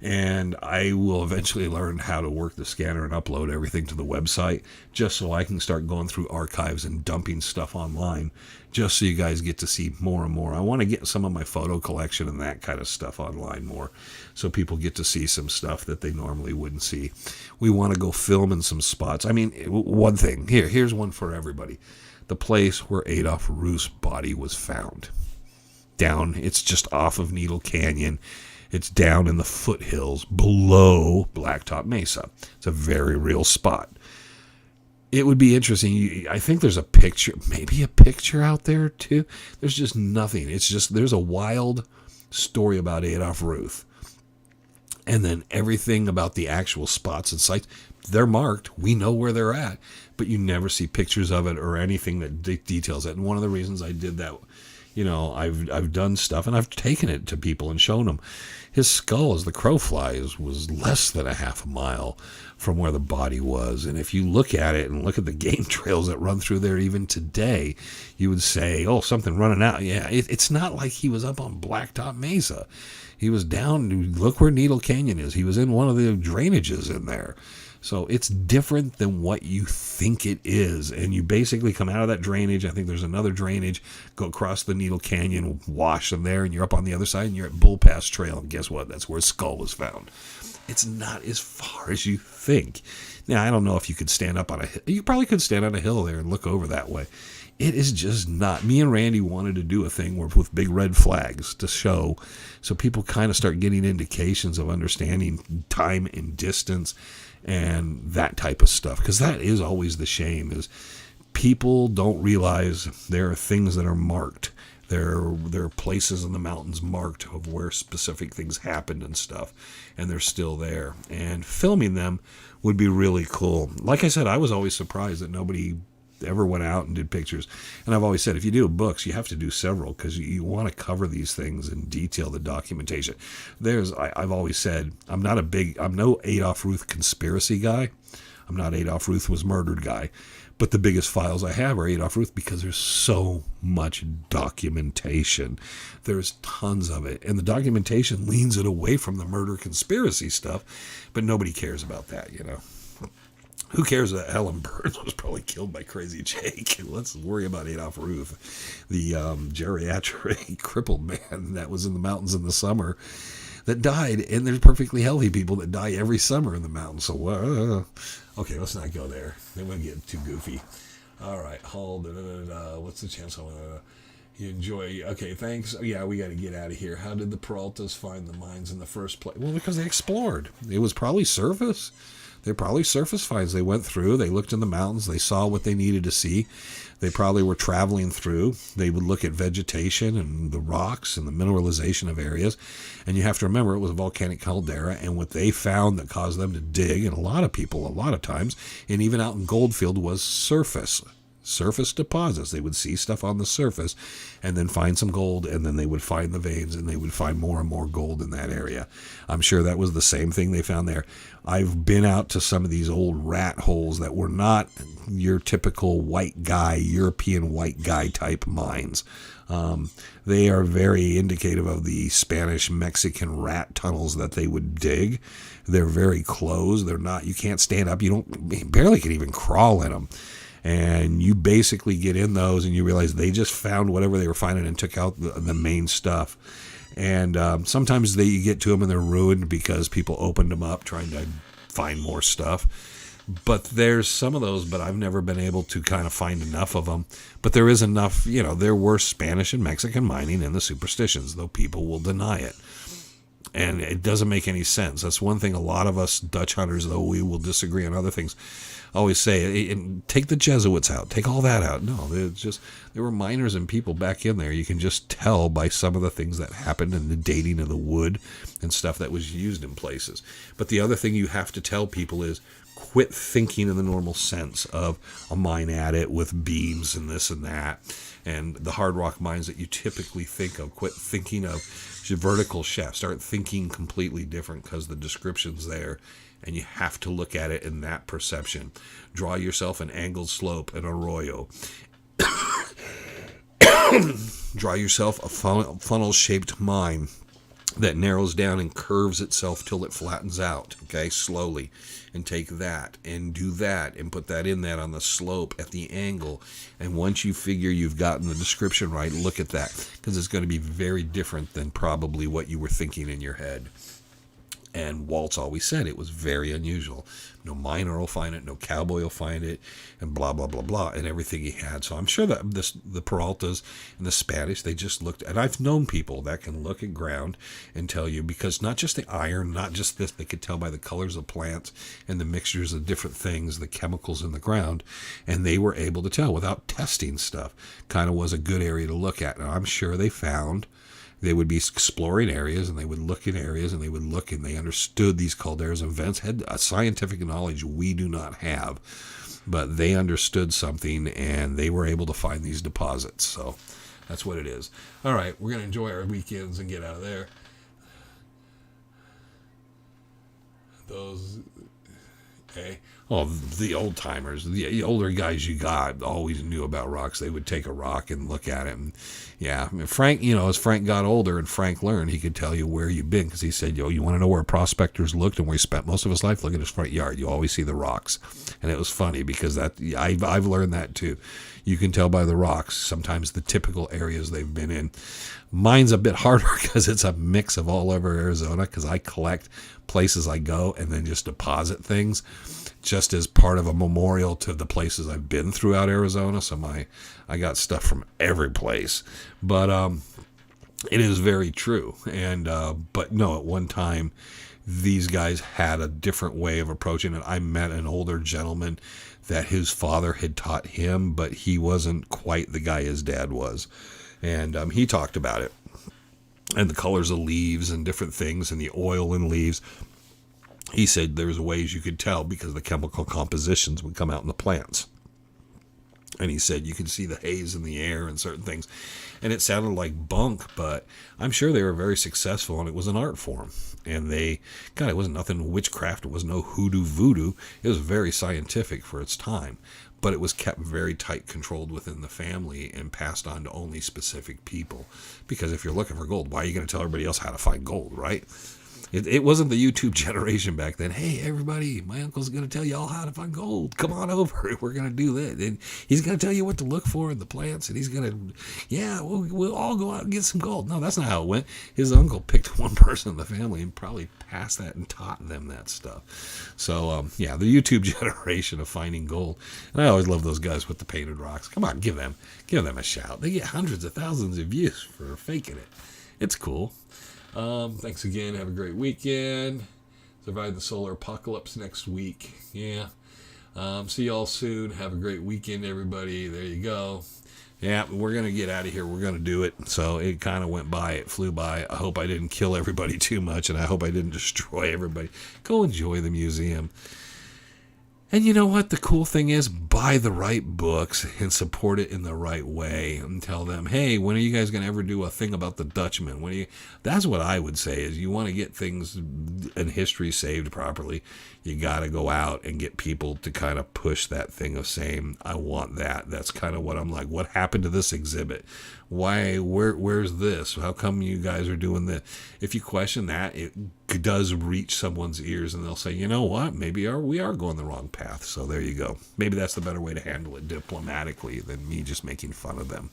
And I will eventually learn how to work the scanner and upload everything to the website just so I can start going through archives and dumping stuff online just so you guys get to see more and more. I want to get some of my photo collection and that kind of stuff online more so people get to see some stuff that they normally wouldn't see. We want to go film in some spots. I mean, one thing. Here's one for everybody. The place where Adolf Ruth's body was found. It's just off of Needle Canyon. It's down in the foothills below Blacktop Mesa. It's a very real spot. It would be interesting. I think there's maybe a picture out there too. There's just nothing. There's a wild story about Adolf Ruth. And then everything about the actual spots and sites, they're marked. We know where they're at, but you never see pictures of it or anything that details it. And one of the reasons I did that, I've done stuff and I've taken it to people and shown them. His skull, as the crow flies, was less than a half a mile from where the body was. And if you look at it and look at the game trails that run through there even today, you would say, oh, something running out. Yeah, it's not like he was up on Blacktop Mesa. He was down, look where Needle Canyon is. He was in one of the drainages in there. So it's different than what you think it is. And you basically come out of that drainage. I think there's another drainage, go across the Needle Canyon, wash them there, and you're up on the other side, and you're at Bull Pass Trail. And guess what? That's where his skull was found. It's not as far as you think. Now, I don't know if you could stand up on a hill. You probably could stand on a hill there and look over that way. It is just not. Me and Randy wanted to do a thing with big red flags to show so people kind of start getting indications of understanding time and distance and that type of stuff, because that is always the shame, is People don't realize there are things that are marked. There are places in the mountains marked of where specific things happened and stuff, and they're still there. And filming them would be really cool. Like I said, I was always surprised that nobody ever went out and did pictures. And I've always said, if you do books, you have to do several, because you want to cover these things in detail, the documentation. I've always said, I'm no Adolf Ruth conspiracy guy. I'm not Adolf Ruth was murdered guy. But the biggest files I have are Adolf Ruth, because there's so much documentation. There's tons of it. And the documentation leans it away from the murder conspiracy stuff, but nobody cares about that, you know. Who cares that Helen Burns was probably killed by Crazy Jake? Let's worry about Adolf Ruth, the geriatric crippled man that was in the mountains in the summer that died. And there's perfectly healthy people that die every summer in the mountains. So, okay, let's not go there. Then we'll get too goofy. All right, hold. What's the chance you enjoy? Okay, thanks. Yeah, we got to get out of here. How did the Peraltas find the mines in the first place? Well, because they explored. It was probably surface. They're probably surface finds. They went through, they looked in the mountains, they saw what they needed to see. They probably were traveling through. They would look at vegetation and the rocks and the mineralization of areas. And you have to remember, it was a volcanic caldera, and what they found that caused them to dig, and a lot of people, a lot of times, and even out in Goldfield, was surface deposits. They would see stuff on the surface and then find some gold, and then they would find the veins, and they would find more and more gold in that area. I'm sure that was the same thing they found there. I've been out to some of these old rat holes that were not your typical white guy, European white guy type mines. They are very indicative of the Spanish-Mexican rat tunnels that they would dig. They're very closed. You can't stand up. You barely can even crawl in them. And you basically get in those and you realize they just found whatever they were finding and took out the main stuff. And sometimes you get to them and they're ruined because people opened them up trying to find more stuff. But there's some of those, but I've never been able to kind of find enough of them. But there is enough, there were Spanish and Mexican mining in the Superstitions, though people will deny it. And it doesn't make any sense. That's one thing a lot of us Dutch hunters, though we will disagree on other things, always say, and take the Jesuits out, take all that out. No, there were miners and people back in there. You can just tell by some of the things that happened and the dating of the wood and stuff that was used in places. But the other thing you have to tell people is quit thinking in the normal sense of a mine at it with beams and this and that, and the hard rock mines that you typically think of. Quit thinking of vertical shafts. Start thinking completely different, because the description's there. And you have to look at it in that perception. Draw yourself an angled slope, an arroyo. Draw yourself a funnel-shaped mine that narrows down and curves itself till it flattens out, okay, slowly. And take that and do that and put that in that on the slope at the angle. And once you figure you've gotten the description right, look at that, because it's going to be very different than probably what you were thinking in your head. And Waltz always said it was very unusual. No miner will find it, no cowboy will find it, and blah, blah, blah, blah, and everything he had. So I'm sure that the Peraltas and the Spanish, they just looked, and I've known people that can look at ground and tell you, because not just the iron, not just this, they could tell by the colors of plants and the mixtures of different things, the chemicals in the ground, and they were able to tell without testing stuff. Kind of was a good area to look at. And I'm sure they would be exploring areas, and they would look in areas, and they would look, and they understood these calderas and vents, had a scientific knowledge we do not have, but they understood something, and they were able to find these deposits. So that's what it is. All right, we're going to enjoy our weekends and get out of there. Those, okay. Well, the old timers, the older guys you got always knew about rocks. They would take a rock and look at it. And yeah, I mean, Frank, as Frank got older and Frank learned, he could tell you where you've been, because he said, you want to know where prospectors looked and where he spent most of his life? Look at his front yard. You always see the rocks. And it was funny, because I've learned that too. You can tell by the rocks, sometimes the typical areas they've been in. Mine's a bit harder because it's a mix of all over Arizona, because I collect places I go and then just deposit things just as part of a memorial to the places I've been throughout Arizona. So I got stuff from every place. But it is very true. And but no, at one time, these guys had a different way of approaching it. I met an older gentleman that his father had taught him, but he wasn't quite the guy his dad was. And he talked about it. And the colors of leaves and different things and the oil in leaves. He said there was ways you could tell because the chemical compositions would come out in the plants. And he said you could see the haze in the air and certain things. And it sounded like bunk, but I'm sure they were very successful, and it was an art form. And it wasn't nothing witchcraft. It was no hoodoo voodoo. It was very scientific for its time. But it was kept very tight controlled within the family and passed on to only specific people. Because if you're looking for gold, why are you going to tell everybody else how to find gold, right? It wasn't the YouTube generation back then. Hey, everybody, my uncle's going to tell you all how to find gold. Come on over. We're going to do that. And he's going to tell you what to look for in the plants. And he's going to, we'll all go out and get some gold. No, that's not how it went. His uncle picked one person in the family and probably passed that and taught them that stuff. So, the YouTube generation of finding gold. And I always love those guys with the painted rocks. Come on, give them a shout. They get hundreds of thousands of views for faking it. It's cool. Thanks again. Have a great weekend. Survive the solar apocalypse next week. Yeah. See y'all soon. Have a great weekend, everybody. There you go. Yeah, we're going to get out of here. We're going to do it. So it kind of went by. It flew by. I hope I didn't kill everybody too much, and I hope I didn't destroy everybody. Go enjoy the museum. And you know what? The cool thing is, buy the right books and support it in the right way and tell them, hey, when are you guys going to ever do a thing about the Dutchman? That's what I would say is you want to get things in history saved properly. You got to go out and get people to kind of push that thing of saying, I want that. That's kind of what I'm like. What happened to this exhibit? Why? Where's this? How come you guys are doing this? If you question that, it does reach someone's ears and they'll say, you know what? Maybe we are going the wrong path. So there you go. Maybe that's the better way to handle it diplomatically than me just making fun of them.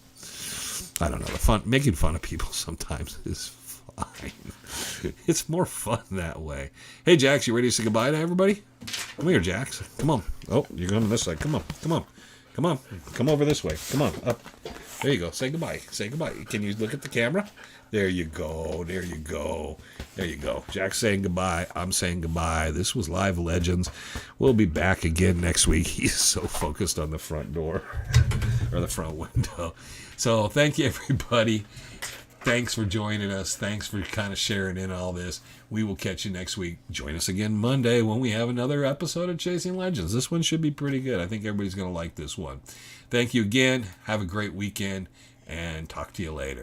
I don't know. Making fun of people sometimes is fine. It's more fun that way. Hey, Jax, you ready to say goodbye to everybody? Come here, Jax. Come on. Oh, you're going this side. Come on. Come over this way. Come on. Up. There you go. Say goodbye. Can you look at the camera? There you go. Jack's saying goodbye. I'm saying goodbye. This was Live Legends. We'll be back again next week. He's so focused on the front door or the front window. So thank you, everybody. Thanks for joining us. Thanks for kind of sharing in all this. We will catch you next week. Join us again Monday when we have another episode of Chasing Legends. This one should be pretty good. I think everybody's going to like this one. Thank you again. Have a great weekend, and talk to you later.